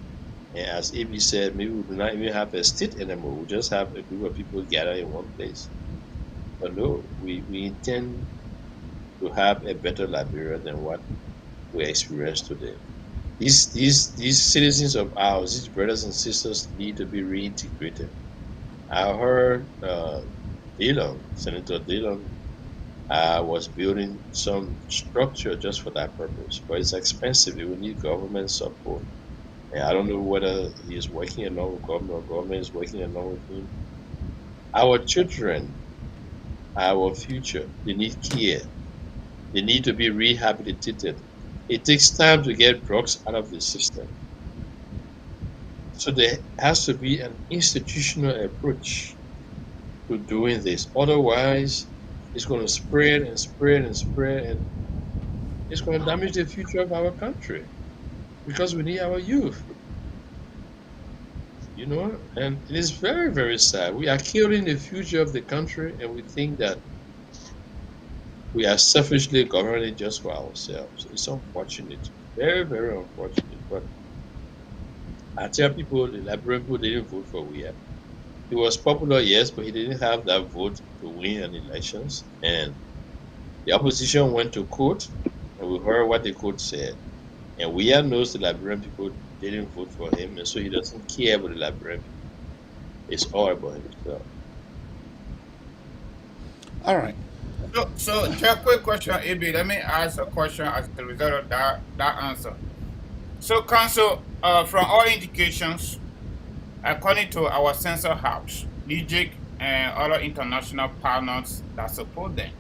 And as AB said, maybe we do not even have a state anymore. We just have a group of people gathered in one place. But no, we intend to have a better Liberia than what we experience today. These citizens of ours, these brothers and sisters, need to be reintegrated. I heard Senator Dillon was building some structure just for that purpose, but it's expensive. It will need government support. And I don't know whether he is working along with government or government is working along with him. Our children, our future, they need care. They need to be rehabilitated. It takes time to get drugs out of the system. So there has to be an institutional approach to doing this. Otherwise, it's going to spread and spread and spread, and it's going to damage the future of our country because we need our youth. You know, and it is very, very sad. We are killing the future of the country, and we think that we are selfishly governing just for ourselves. It's unfortunate, very, very unfortunate. But I tell people the Liberian people didn't vote for Weah. He was popular, yes, but he didn't have that vote to win an elections. And the opposition went to court, and we heard what the court said. And Weah knows the Liberian people didn't vote for him, and so he doesn't care about the Liberian people. It's all about himself. All right. So just a quick question, AB. Let me ask a question as a result of that answer. So, Council, from all indications, according to our censor house, NIJIC, and other international partners that support them,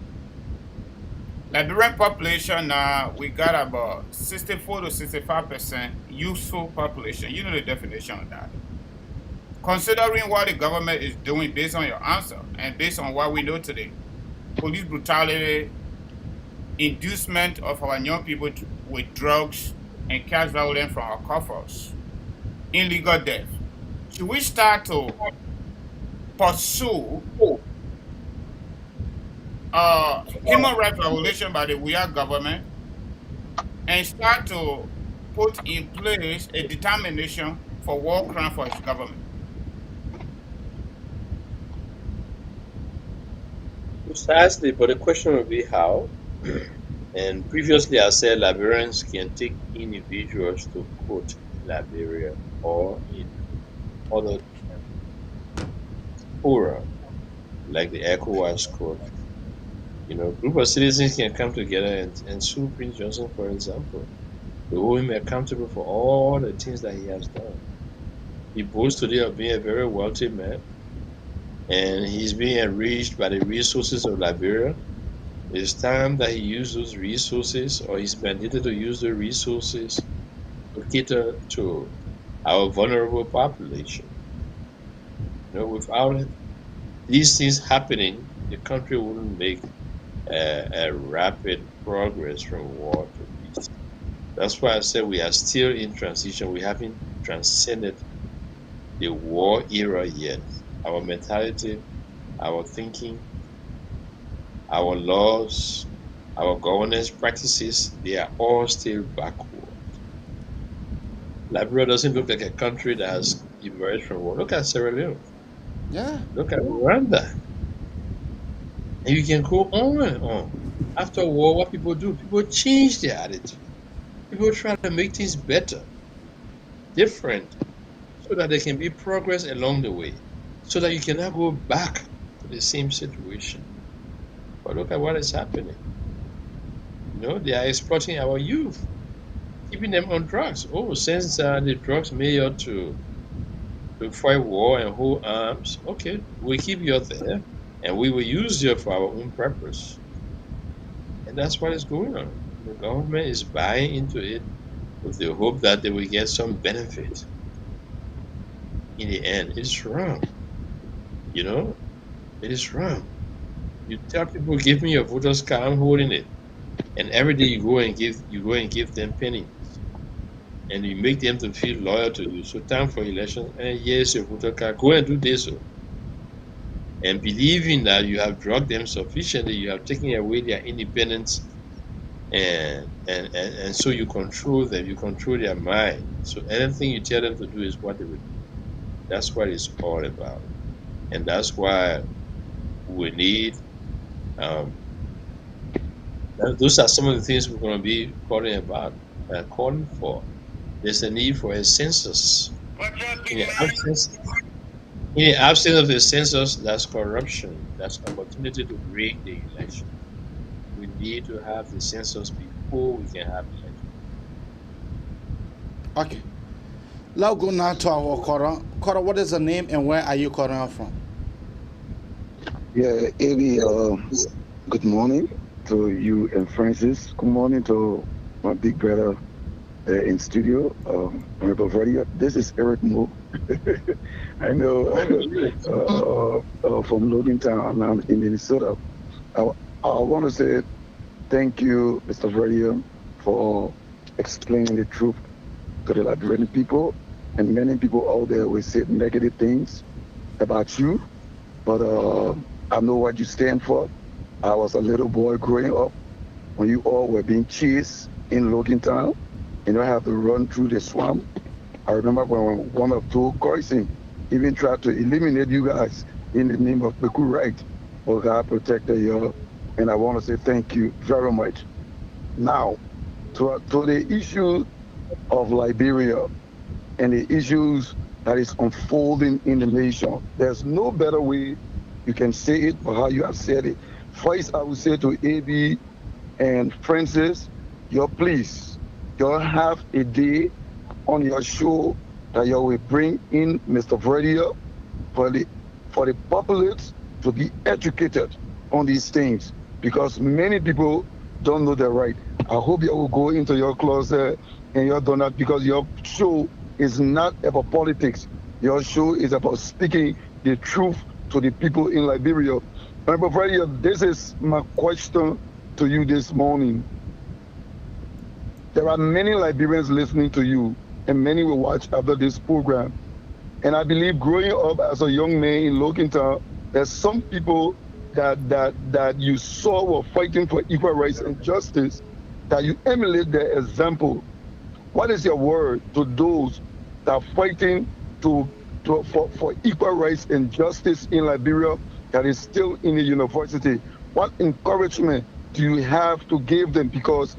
Liberian population now, we got about 64 to 65% youthful population. You know the definition of that. Considering what the government is doing based on your answer and based on what we know today, police brutality, inducement of our young people with drugs and cash violence from our coffers, illegal death, should we start to pursue human rights violation by the Weah government and start to put in place a determination for war crime for its government? Precisely, but the question will be how. And previously, I said Liberians can take individuals to court in Liberia or in other fora, like the ECOWAS court. You know, group of citizens can come together and sue Prince Johnson, for example. They hold him accountable for all the things that he has done. He boasts today of being a very wealthy man, and he's being enriched by the resources of Liberia. It's time that he use those resources, or he's mandated to use the resources to cater to our vulnerable population. You know, without these things happening, the country wouldn't make a rapid progress from war to peace. That's why I said we are still in transition. We haven't transcended the war era yet. Our mentality, our thinking, our laws, our governance practices, they are all still backward. Liberia doesn't look like a country that has emerged from war. Look at Sierra Leone. Yeah. Look at Rwanda. And you can go on and on. After war, what people do, people change their attitude. People try to make things better, different, so that there can be progress along the way, so that you cannot go back to the same situation. But look at what is happening. You know, they are exploiting our youth, keeping them on drugs. Oh, since the drugs made up to fight war and hold arms, okay, we keep you there, and we will use you for our own purpose. And that's what is going on. The government is buying into it with the hope that they will get some benefit. In the end, it's wrong. You know, it is wrong. You tell people, give me your voter's card, I'm holding it. And every day you go and give them pennies. And you make them to feel loyal to you. So time for election, and yes, your voter card, go and do this. And believing that you have drugged them sufficiently, you have taken away their independence, and so you control them, you control their mind. So anything you tell them to do is what they will do. That's what it's all about. And that's why we need those are some of the things we're going to be calling for. There's a need for a census. In the absence of a census, that's corruption. That's opportunity to rig the election. We need to have the census before we can have election. Okay. Let's go now to our Cora. Cora, what is the name and where are you calling from? Yeah, Eddie, good morning to you and Francis. Good morning to my big brother in studio, Honorable Radio. This is Eric Moore. I know from Logan Town in Minnesota. I want to say thank you, Mr. Radio, for explaining the truth to the Liberian people and many people out there will say negative things about you, but I know what you stand for. I was a little boy growing up when you all were being chased in Logan Town, and you have to run through the swamp. I remember when one of two Goisin even tried to eliminate you guys in the name of Beku right. But God protected you, and I want to say thank you very much. Now, to the issue of Liberia and the issues that is unfolding in the nation, there's no better way you can say it or how you have said it. First, I would say to AB and Francis, please, you'll have a day on your show that you will bring in Mr. Verdia for the populace to be educated on these things, because many people don't know their right. I hope you will go into your closet and you're done that, because your show is not about politics. Your show is about speaking the truth to the people in Liberia. Mr. Verdia, this is my question to you this morning. There are many Liberians listening to you, and many will watch after this program. And I believe growing up as a young man in Logan Town, there's some people that you saw were fighting for equal rights and justice, that you emulate their example. What is your word to those that are fighting for equal rights and justice in Liberia that is still in the university? What encouragement do you have to give them? Because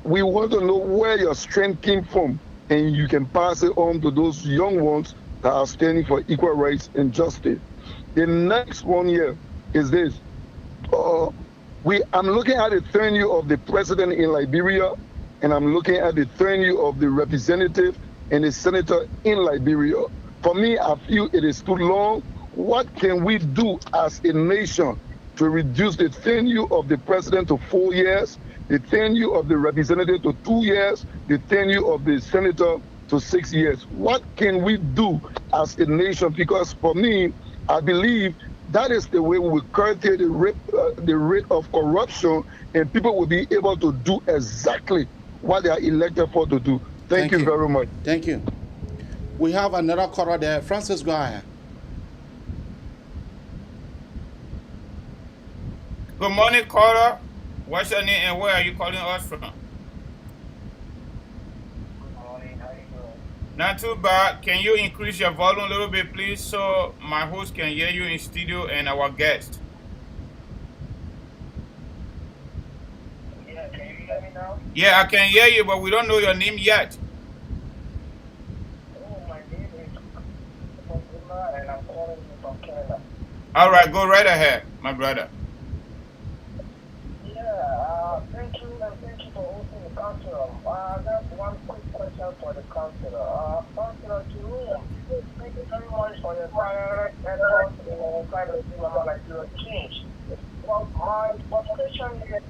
we want to know where your strength came from, and you can pass it on to those young ones that are standing for equal rights and justice. The next one here is this. I'm looking at the tenure of the president in Liberia, and I'm looking at the tenure of the representative and the senator in Liberia. For me, I feel it is too long. What can we do as a nation to reduce the tenure of the president to 4 years, the tenure of the representative to 2 years, the tenure of the senator to 6 years? What can we do as a nation? Because for me, I believe that is the way we will curtail the rate of corruption, and people will be able to do exactly what they are elected for to do. Thank you very much. Thank you. We have another caller there. Francis, go ahead. Good morning, caller. What's your name and where are you calling us from? Not too bad. Can you increase your volume a little bit, please, so my host can hear you in studio and our guest? Yeah, can you hear me now? Yeah, I can hear you, but we don't know your name yet. Oh, my name is Fatima, and I'm calling you from Canada. All right, go right ahead, my brother. Yeah, thank you for hosting the council. Just one quick question for the council. Councilor, to me, thank you very much for your tireless efforts in trying to bring about Liberia change. Well, my frustration is,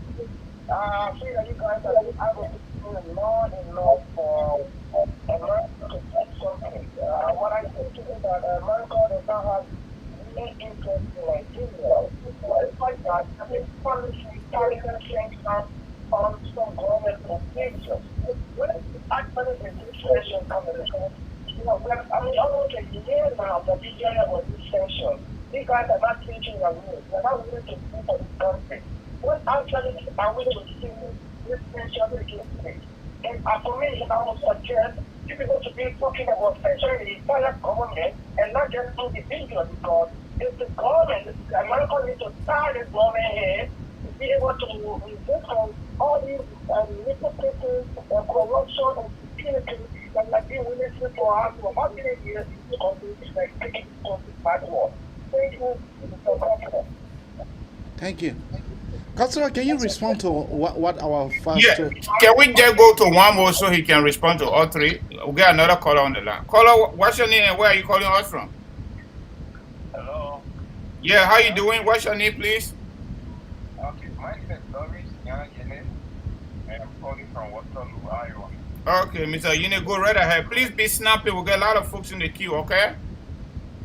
I feel that you guys are advocating more and more for America to do something. What I think is that America does not have any interest in Nigeria. It's like that. I mean, policy started to change now on some government procedures. When actually the legislation comes in, almost a year now that this area was this session. These guys are not changing their rules. They're not willing to do for this country. What actually are we to see this nation against it? And for me, I would suggest you people to be talking about centering the entire government and not just individuals, because if the government, America needs to start this government here to be able to resist from all these iniquities and corruption and stupidity that have been witnessed for us for how many years in this country, like taking this country backward. Thank you, Mr. President. Thank you. Councilor, can you respond to what our first... Yeah, can we just go to one more so he can respond to all three? We'll get another caller on the line. Caller, what's your name and where are you calling us from? Hello. Yeah, how you doing? What's your name, please? Okay, my name is Doris Yanagenes, and I'm calling from Waterloo, Iowa. Okay, Mr. Yine, go right ahead. Please be snappy. We'll get a lot of folks in the queue, okay?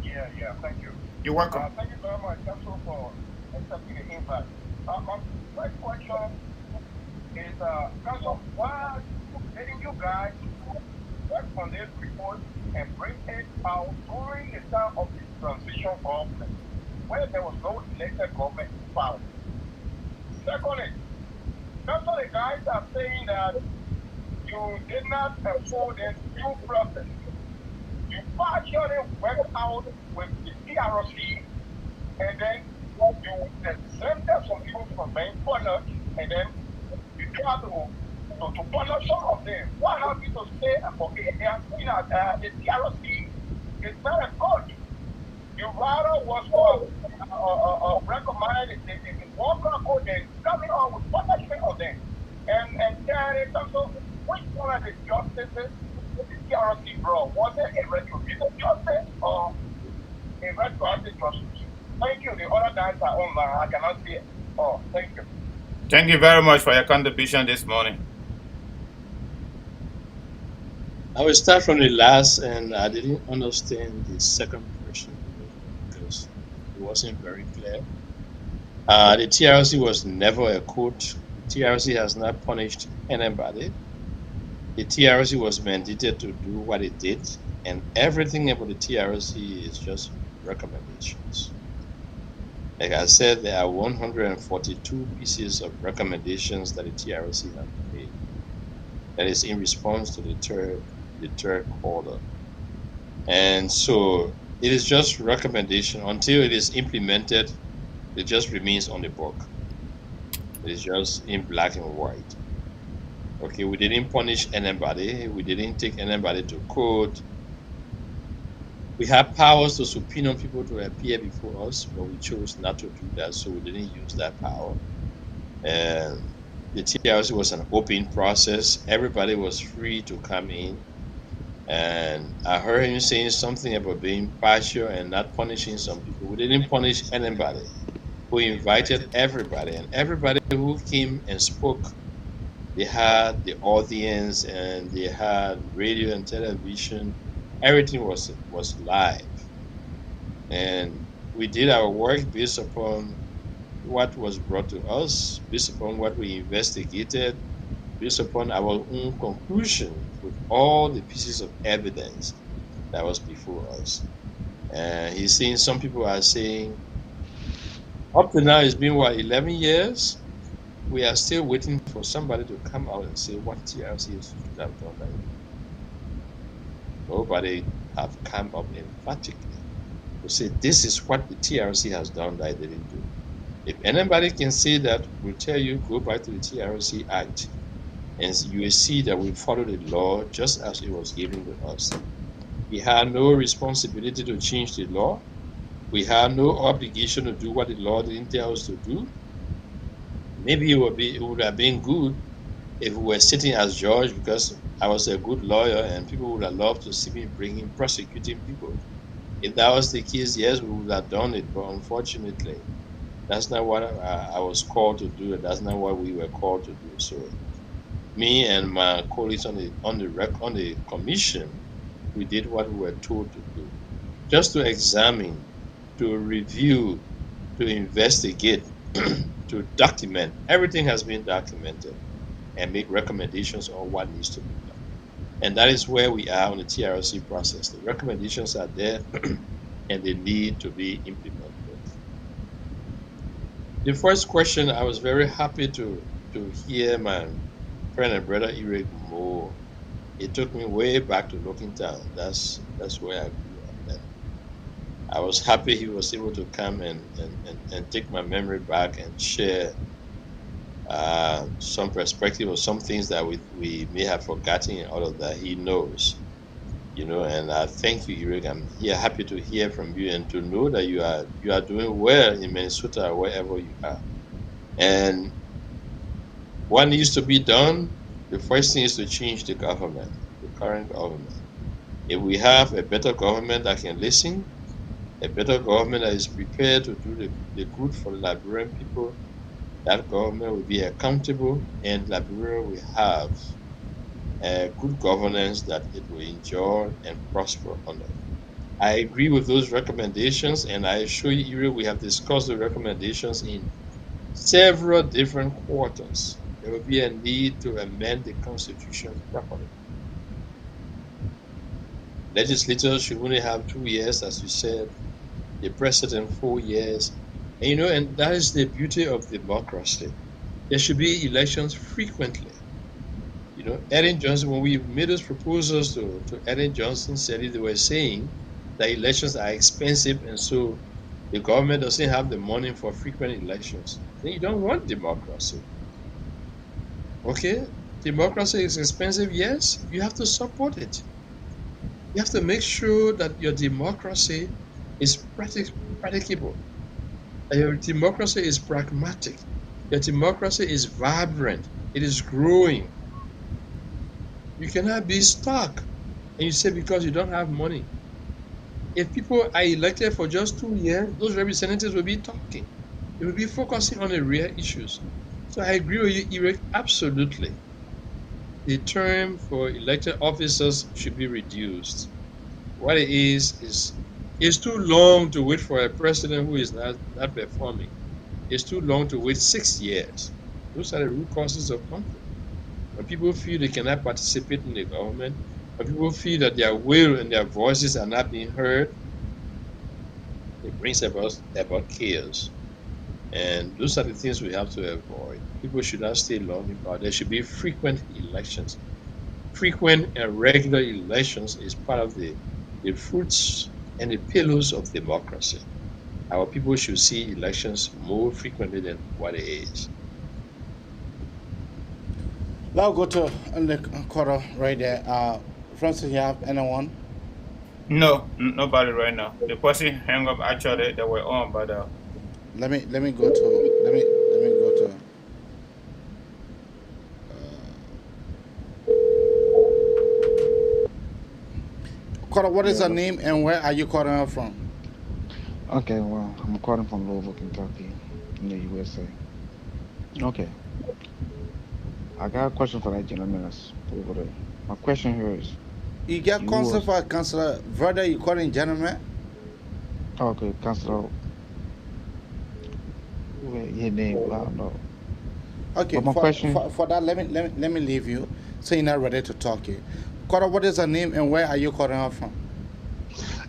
Yeah, thank you. You're welcome. Thank you very much, Council, for accepting the invite. My first question is, Council, why didn't you guys work on this report and bring it out during the time of the transition government, where there was no elected government in power. Secondly, some of the guys are saying that you did not afford this due process. You partially went out with the TRC, and then you exempted some people from being punished, and then you try to punish some of them. What have you to say about it? They are saying that the TRC is not a court. You rather was to recommend the worker code and coming on with punishment of them. And then in terms of which one of the justices the TRC brought, was it a retributive justice or a retroactive justice? Thank you. The other guys are online. I cannot see it. Oh, thank you. Thank you very much for your contribution this morning. I will start from the last, and I didn't understand the second question because it wasn't very clear. The TRC was never a court. The TRC has not punished anybody. The TRC was mandated to do what it did, and everything about the TRC is just recommendations. Like I said, there are 142 pieces of recommendations that the TRC has made. That is in response to the third quarter. And so it is just recommendation until it is implemented. It just remains on the book. It is just in black and white. Okay, we didn't punish anybody. We didn't take anybody to court. We have powers to subpoena people to appear before us, but we chose not to do that, so we didn't use that power. And the TRC was an open process. Everybody was free to come in. And I heard him saying something about being partial and not punishing some people. We didn't punish anybody. We invited everybody, and everybody who came and spoke, they had the audience and they had radio and television. Everything was live. And we did our work based upon what was brought to us, based upon what we investigated, based upon our own conclusions with all the pieces of evidence that was before us. And he's saying, some people are saying, up to now, it's been 11 years? We are still waiting for somebody to come out and say what TRC should have done that it didn't do. Nobody have come up emphatically to say this is what the TRC has done that it didn't do. If anybody can say that, we'll tell you, go back to the TRC Act, and you will see that we follow the law just as it was given to us. We had no responsibility to change the law. We had no obligation to do what the law didn't tell us to do. Maybe it would have been good if we were sitting as judge, because I was a good lawyer and people would have loved to see me prosecuting people. If that was the case, yes, we would have done it. But unfortunately, that's not what I was called to do. That's not what we were called to do. So me and my colleagues on the commission, we did what we were told to do, just to examine, to review, to investigate, to document. Everything has been documented, and make recommendations on what needs to be done. And that is where we are on the TRC process. The recommendations are there and they need to be implemented. The first question, I was very happy to hear my friend and brother Eric Moore. It took me way back to Looking Town. That's where I grew up. And I was happy he was able to come and take my memory back and share some perspective of some things that we may have forgotten and all of that. He knows, and I thank you, Eric. I'm happy to hear from you and to know that you are doing well in Minnesota, wherever you are. And what needs to be done? The first thing is to change the government, the current government. If we have a better government that can listen, a better government that is prepared to do the good for the Liberian people, that government will be accountable, and Liberia will have a good governance that it will enjoy and prosper under. I agree with those recommendations, and I assure you, we have discussed the recommendations in several different quarters. There will be a need to amend the Constitution properly. Legislators should only have 2 years, as you said, the president 4 years. And and that is the beauty of democracy. There should be elections frequently. Ellen Johnson, when we made those proposals to Ellen Johnson, said they were saying that elections are expensive, and so the government doesn't have the money for frequent elections. Then you don't want democracy. Okay? Democracy is expensive, yes. You have to support it. You have to make sure that your democracy is practicable, that your democracy is pragmatic, your democracy is vibrant, it is growing. You cannot be stuck and you say because you don't have money. If people are elected for just 2 years, those representatives will be talking. They will be focusing on the real issues. So I agree with you, Eric, absolutely. The term for elected officers should be reduced. What it is it's too long to wait for a president who is not performing. It's too long to wait 6 years. Those are the root causes of conflict. When people feel they cannot participate in the government, when people feel that their will and their voices are not being heard, it brings about chaos. And those are the things we have to avoid. People should not stay long in power. There should be frequent elections. Frequent and regular elections is part of the fruits and the pillars of democracy. Our people should see elections more frequently than what it is. Now go to the quarter right there. Francis, you have anyone? No, nobody right now. The person hang up actually they were on, but let me go to Quarter, what is your name and where are you calling her from? Okay, well, I'm calling from Louisville, Kentucky, in the USA. Okay. I got a question for that gentleman that's over there. My question here is... You get counsel for Councilor Brother, you calling gentleman? Okay, Councilor... Your name, I don't know. Okay, but my question... for that, let me leave you, so you're not ready to talk here. Quarter, what is her name and where are you calling her from?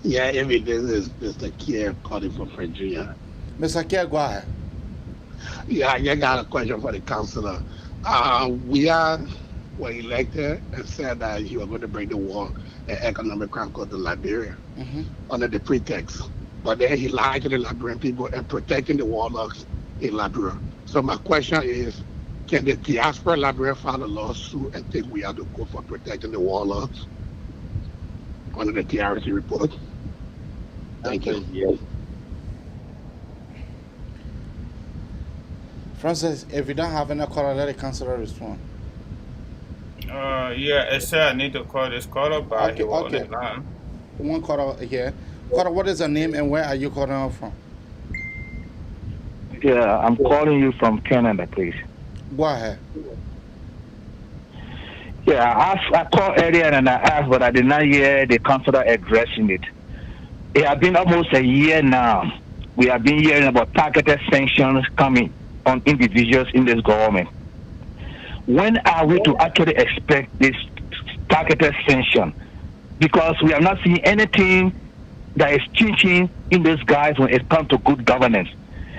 Yeah, this is Mr. Kier calling from Virginia. Mr. Kier, go ahead. Yeah, I got a question for the councilor. We were elected and said that you were going to bring the war and economic crisis to Liberia under the pretext. But then he lied to the Liberian people and protecting the warlocks in Liberia. So my question is, can the diaspora Liberia file a lawsuit and think we have to go for protecting the warlords under the TRC report? Thank you. Francis, if you don't have any caller, let the councilor respond. Yeah, it said I need to call this caller, but he was on the line. One caller here. Caller, what is your name and where are you calling her from? Yeah, I'm calling you from Canada, please. Go ahead. Yeah, I called earlier and I asked, but I did not hear the councilor addressing it. It has been almost a year now. We have been hearing about targeted sanctions coming on individuals in this government. When are we to actually expect this targeted sanction? Because we have not seen anything that is changing in these guys when it comes to good governance.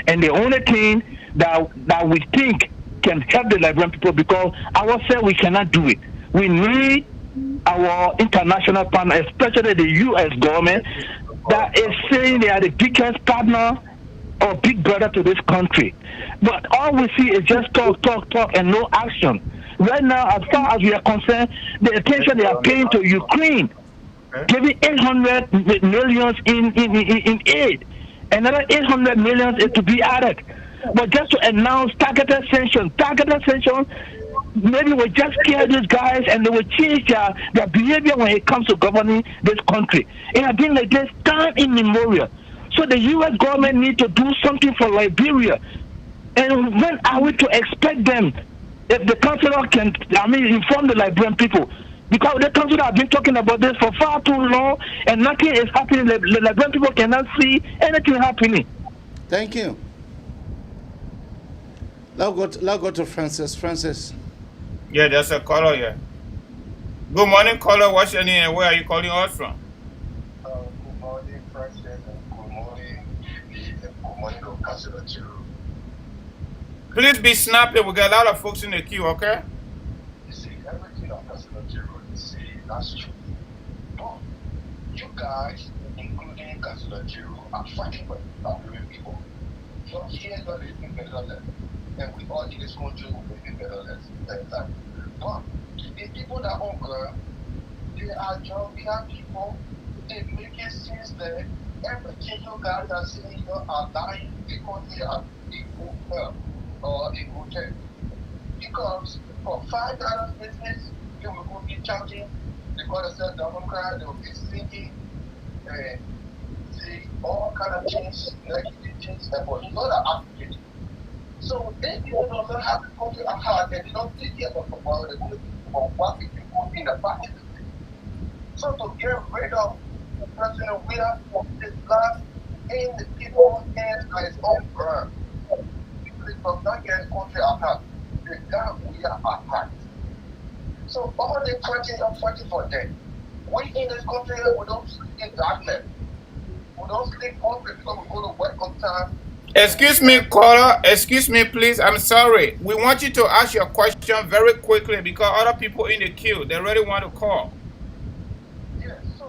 And the only thing that we think can help the Liberian people, because ourselves we cannot do it. We need our international partner, especially the U.S. government, that is saying they are the biggest partner or big brother to this country. But all we see is just talk, and no action. Right now, as far as we are concerned, the attention they are paying to Ukraine, giving 800 million in aid. Another 800 million is to be added. But just to announce targeted sanctions, maybe we just scare these guys and they will change their behavior when it comes to governing this country. It has been like this time immemorial. So the U.S. government needs to do something for Liberia. And when are we to expect them? If the councilor can, inform the Liberian people. Because the councilor have been talking about this for far too long and nothing is happening. The Liberian people cannot see anything happening. Thank you. Let's go to Francis. Francis. Yeah, there's a caller here. Good morning, caller. What's your name and where are you calling us from? Councilor Chiru. Please be snappy. We got a lot of folks in the queue, okay? You see, everything that Councilor Chiru is saying, that's true. But you guys, including Councilor Chiru, are fighting for Liberian people. You're here, you're living better lives. And we all in this country will live better lives. But the people that own ground, they are Jamaican people. They make it since there. Everything you guys are saying you are lying because they are equal help or equal check. Because for $5 business, they will go be charging. They got to sell Democrat, they will be singing, see all kind of things, negative things, but it's not an application. So they people don't have to go to a heart and they don't take care of the world, they do for what people in the party. So to get rid of the president, we have to this land in the people's hands and its own burn. Because from not get country apart, the God we are apart. So all the fighting are fighting for them. We in this country, we don't sleep in darkness. We don't sleep hungry because we go to work on time. Excuse me, caller. Excuse me, please. I'm sorry. We want you to ask your question very quickly because other people in the queue, they really want to call. Yeah, so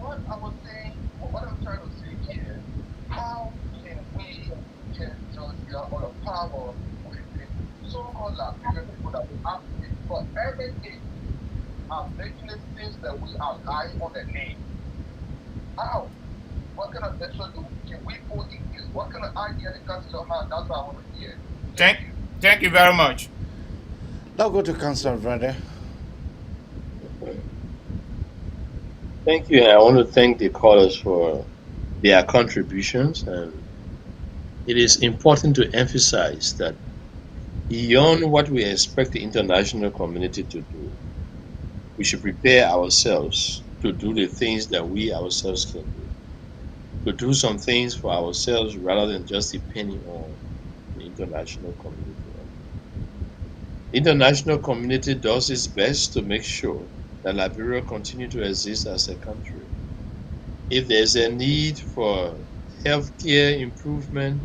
what I was saying, what I'm trying to say here, how can we get Georgia or the power with the so-called Liberian people that we advocate for everything are making it seem that we are lying on the name? How? What kind of measure can we put in this? What kind of idea the council have? That's what I want to hear. Thank you very much. Now go to Councilor Brother. Thank you. I want to thank the callers for their contributions, and it is important to emphasize that beyond what we expect the international community to do, we should prepare ourselves to do the things that we ourselves can do, to do some things for ourselves rather than just depending on the international community. The international community does its best to make sure that Liberia continue to exist as a country. If there's a need for healthcare improvement,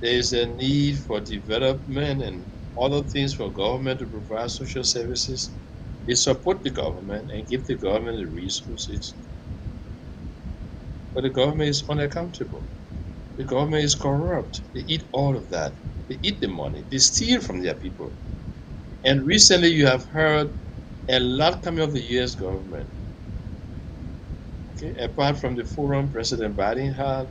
there is a need for development and other things for government to provide social services, they support the government and give the government the resources. But the government is unaccountable. The government is corrupt. They eat all of that. They eat the money. They steal from their people. And recently you have heard a lot coming of the US government. Okay, apart from the forum President Biden had,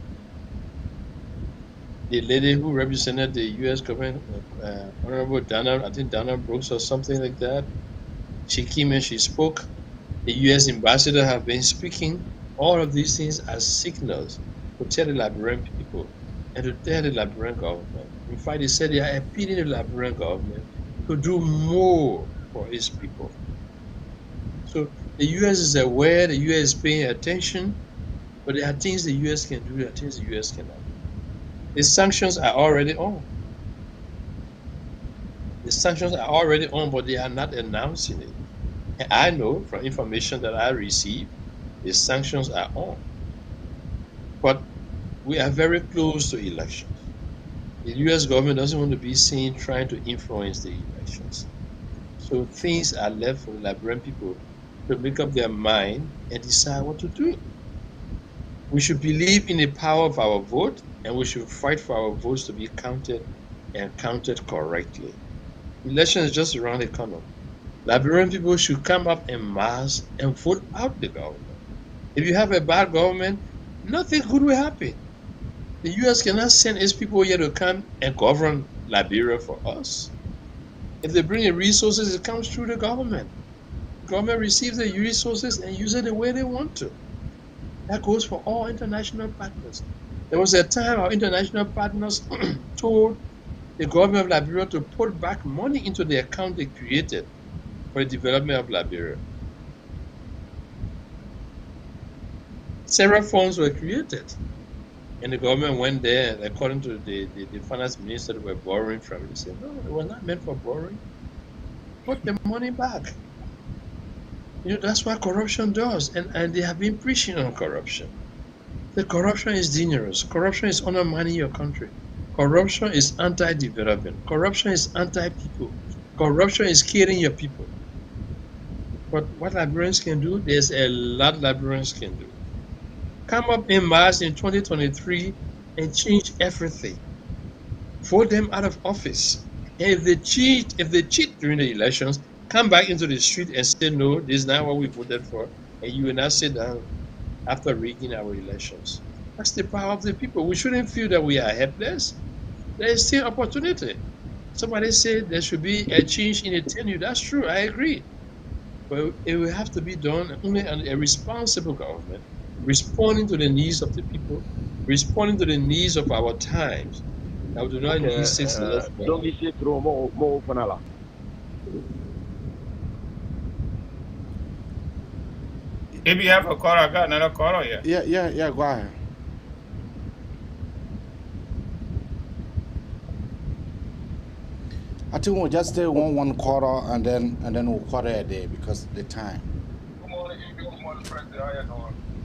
the lady who represented the US government, Honorable Dana, I think Dana Brooks or something like that, she came and she spoke. The US ambassador have been speaking. All of these things are signals to tell the Liberian people and to tell the Liberian government. In fact, they said they are appealing to the Liberian government to do more for its people. So the US is aware, the US is paying attention, but there are things the US can do, there are things the US cannot do. The sanctions are already on. The sanctions are already on, but they are not announcing it. And I know from information that I received, the sanctions are on. But we are very close to elections. The US government doesn't want to be seen trying to influence the elections. So things are left for the Liberian people to make up their mind and decide what to do. We should believe in the power of our vote, and we should fight for our votes to be counted and counted correctly. Election is just around the corner. Liberian people should come up en masse and vote out the government. If you have a bad government, nothing good will happen. The US cannot send its people here to come and govern Liberia for us. If they bring in resources, it comes through the government. The government receives the resources and uses it the way they want to. That goes for all international partners. There was a time our international partners told the government of Liberia to put back money into the account they created for the development of Liberia. Several funds were created. And the government went there, and according to the finance minister that were borrowing from it, they said, no, it was not meant for borrowing. Put the money back. You know, that's what corruption does. And they have been preaching on corruption. The corruption is dangerous. Corruption is undermining your country. Corruption is anti-development. Corruption is anti-people. Corruption is killing your people. But what Liberians can do, there's a lot Liberians can do. Come up in mass in 2023 and change everything. Vote them out of office. And if they cheat during the elections, come back into the street and say, no, this is not what we voted for. And you will not sit down after rigging our elections. That's the power of the people. We shouldn't feel that we are helpless. There is still opportunity. Somebody said there should be a change in the tenure. That's true. I agree. But it will have to be done only on a responsible government, responding to the needs of the people, responding to the needs of our times. Now, do not need 6 years. Don't be shit through more fanala. If you have a call, I got another caller here. Yeah, go ahead. I think we'll just stay one quarter and then we'll quarter a day because the time.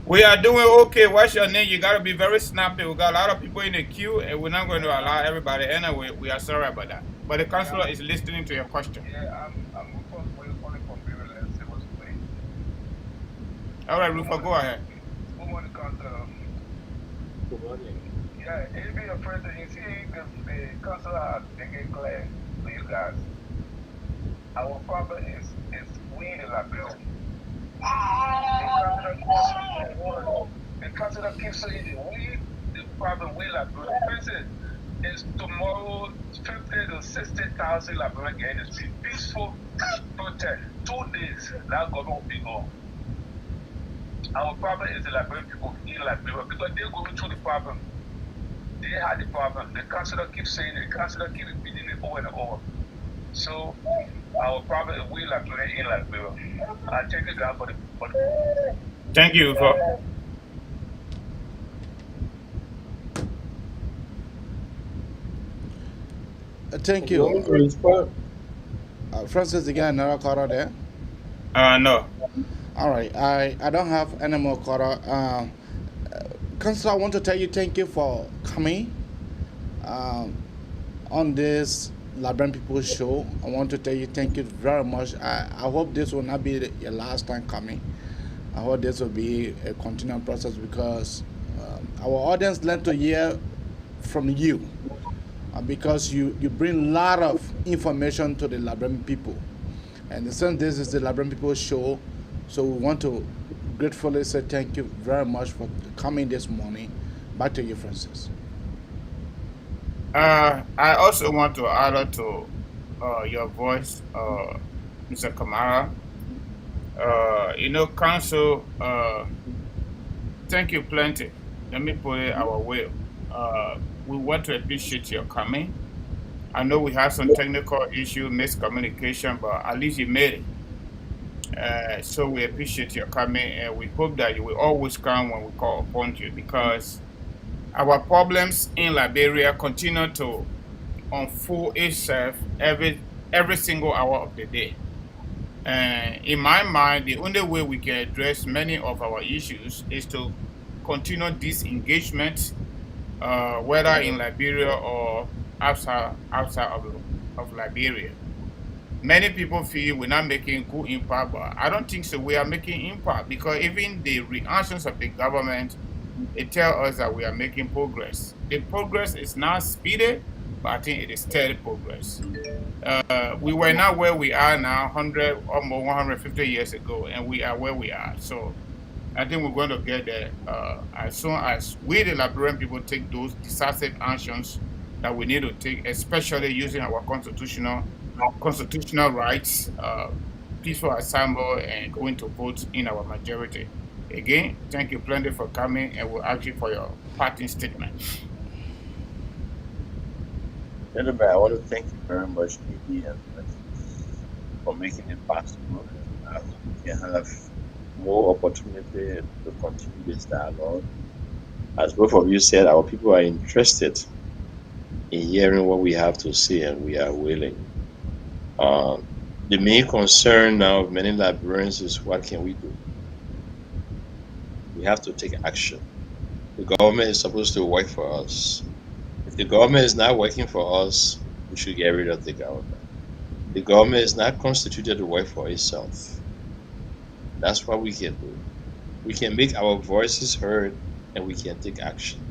We are doing okay. What's your name? You gotta be very snappy. We got a lot of people in the queue, and we're not going to allow everybody. Anyway, we are sorry about that. But the councillor is listening to your question. Yeah, I'm calling from Maryland. All right, Rufa, go ahead. Good morning, councillor. Good morning. Yeah, if you're president, you see the councillor has taken clear to you guys. Our problem is we in Liberia. The councillor keeps saying the problem we Liberia. President is tomorrow 50,000 to 60,000 Liberians get in the street. Peaceful protest. 2 days, that government will be gone. Our problem is the Liberian people in Liberia because they're going through the problem. They had the problem. The councillor keeps saying it. The councillor keeps repeating it over and over. So our problem is we Liberian in Liberia. I thank you guys for the Thank you for. Thank you. Francis, again, another caller there? No. All right. I don't have any more caller. Councillor, I want to tell you thank you for coming on this Liberian People show. I want to tell you thank you very much. I hope this will not be your last time coming. I hope this will be a continual process because our audience learn to hear from you because you bring a lot of information to the Liberian people. And since this is the Liberian People show, so we want to gratefully say thank you very much for coming this morning. Back to you, Francis. I also want to add to your voice, Mr. Kamara. Council, thank you plenty. Let me put it our way. We want to appreciate your coming. I know we have some technical issue, miscommunication, but at least you made it. So we appreciate your coming, and we hope that you will always come when we call upon you, because our problems in Liberia continue to unfold itself every single hour of the day. In my mind, the only way we can address many of our issues is to continue this engagement, whether in Liberia or outside of Liberia. Many people feel we're not making good impact, but I don't think so. We are making impact because even the reactions of the government, it tells us that we are making progress. The progress is not speedy, but I think it is steady progress. We were not where we are now 100 or more 150 years ago, and we are where we are. So I think we're going to get there as soon as we, the Liberian people, take those decisive actions that we need to take, especially using our constitutional rights, peaceful assembly, and going to vote in our majority. Again, thank you plenty for coming, and we'll ask you for your parting statement. Gentlemen, I want to thank you very much, Amy and for making it possible. I hope we can have more opportunity to continue this dialogue. As both of you said, our people are interested in hearing what we have to say, and we are willing. The main concern now of many Liberians is what can we do? We have to take action. The government is supposed to work for us. If If the government is not working for us, we should get rid of the government. The government is not constituted to work for itself. That's what we can do. We can make our voices heard and we can take action.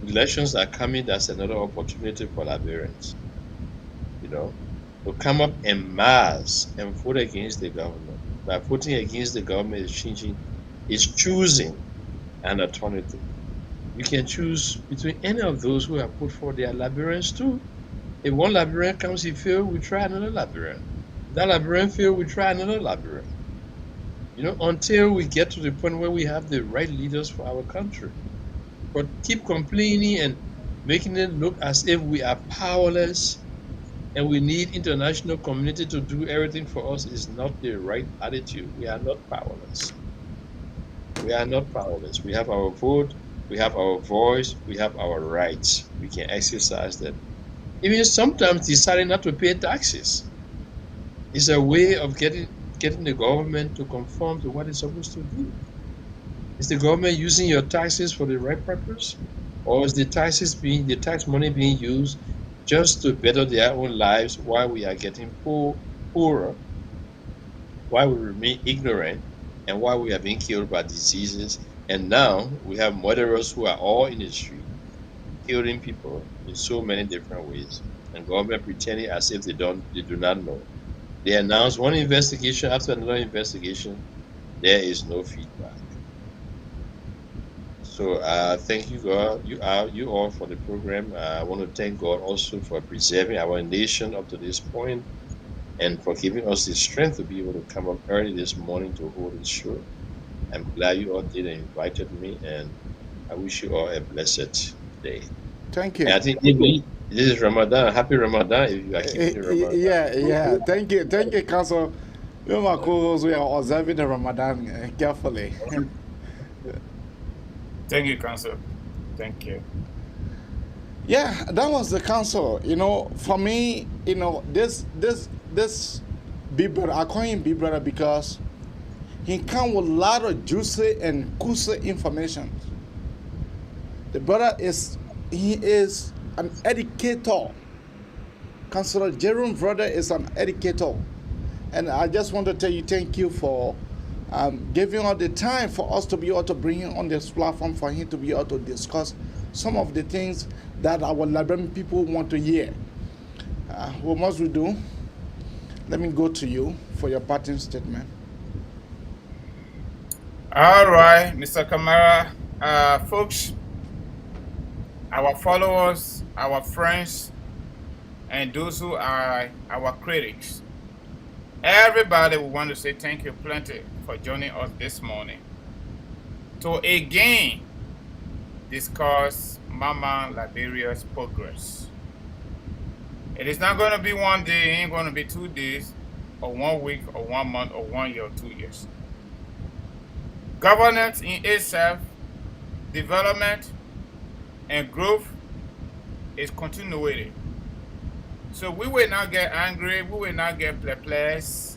Elections are coming, that's another opportunity for Liberians, to come up en masse and vote against the government. By voting against the government is choosing an alternative. You can choose between any of those who have put forward their Liberians too. If one Liberian comes, he fails, we try another Liberian. If that Liberian fails, we try another Liberian. Until we get to the point where we have the right leaders for our country. But keep complaining and making it look as if we are powerless and we need international community to do everything for us is not the right attitude. We are not powerless. We are not powerless. We have our vote, we have our voice, we have our rights. We can exercise them. Even sometimes deciding not to pay taxes is a way of getting the government to conform to what it's supposed to do. Is the government using your taxes for the right purpose? Or is the tax money being used just to better their own lives while we are getting poorer, while we remain ignorant, and while we are being killed by diseases? And now we have murderers who are all in the street, killing people in so many different ways, and government pretending as if they do not know. They announce one investigation after another investigation. There is no feedback. So thank you, God, you all for the program. I want to thank God also for preserving our nation up to this point and for giving us the strength to be able to come up early this morning to hold this show. I'm glad you all did and invited me, and I wish you all a blessed day. Thank you. And I think this is Ramadan. Happy Ramadan if you are keeping the Ramadan. Yeah. Thank you, Council. You my co-hosts, we are observing the Ramadan carefully. Thank you, Council. Thank you. Yeah, that was the council. For me, this big brother, I call him big brother because he come with a lot of juicy and juicy information. The brother is an educator. Councillor Jerome brother is an educator. And I just want to tell you thank you for giving us the time for us to be able to bring him on this platform for him to be able to discuss some of the things that our Liberian people want to hear. What must we do? Let me go to you for your parting statement. All right, Mr. Kamara. Folks, our followers, our friends, and those who are our critics, everybody, we want to say thank you plenty for joining us this morning to again discuss Mama Liberia's progress. It is not going to be one day, it ain't going to be 2 days, or 1 week, or 1 month, or 1 year, or 2 years. Governance in itself, development, and growth is continuating. So we will not get angry, we will not get perplexed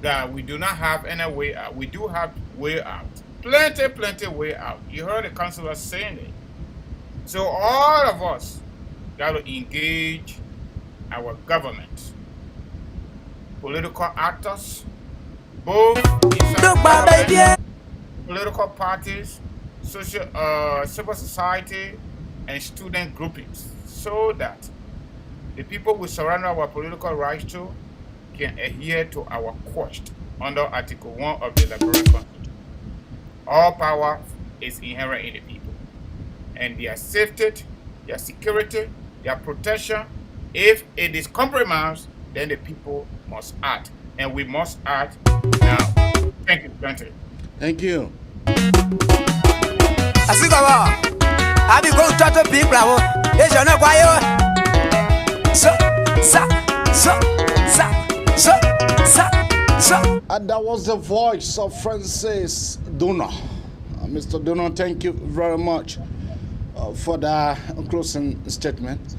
that we do not have any way out. We do have way out. Plenty way out. You heard the councillor saying it. So all of us got to engage our government, political actors, both inside government, political parties, civil society, and student groupings, so that the people we surrender our political rights to can adhere to our quest under Article 1 of the Liberian Constitution. All power is inherent in the people, and their safety, their security, their protection, if it is compromised, then the people must act, and we must act now. Thank you, Plenty. Thank you. And that was the voice of Francis Duna. Mr. Duna, thank you very much for that closing statement.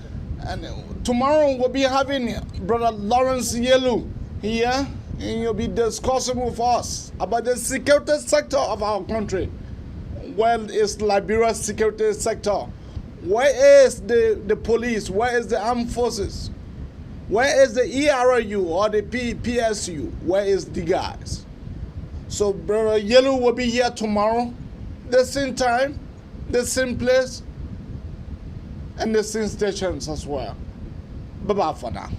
And tomorrow we'll be having Brother Lawrence Yelu here, and he'll be discussing with us about the security sector of our country. Well, it's Liberia's security sector. Where is the police? Where is the armed forces? Where is the ERU or the PSU? Where is the guys? So Brother Yellow will be here tomorrow, the same time, the same place, and the same stations as well. Bye-bye for now.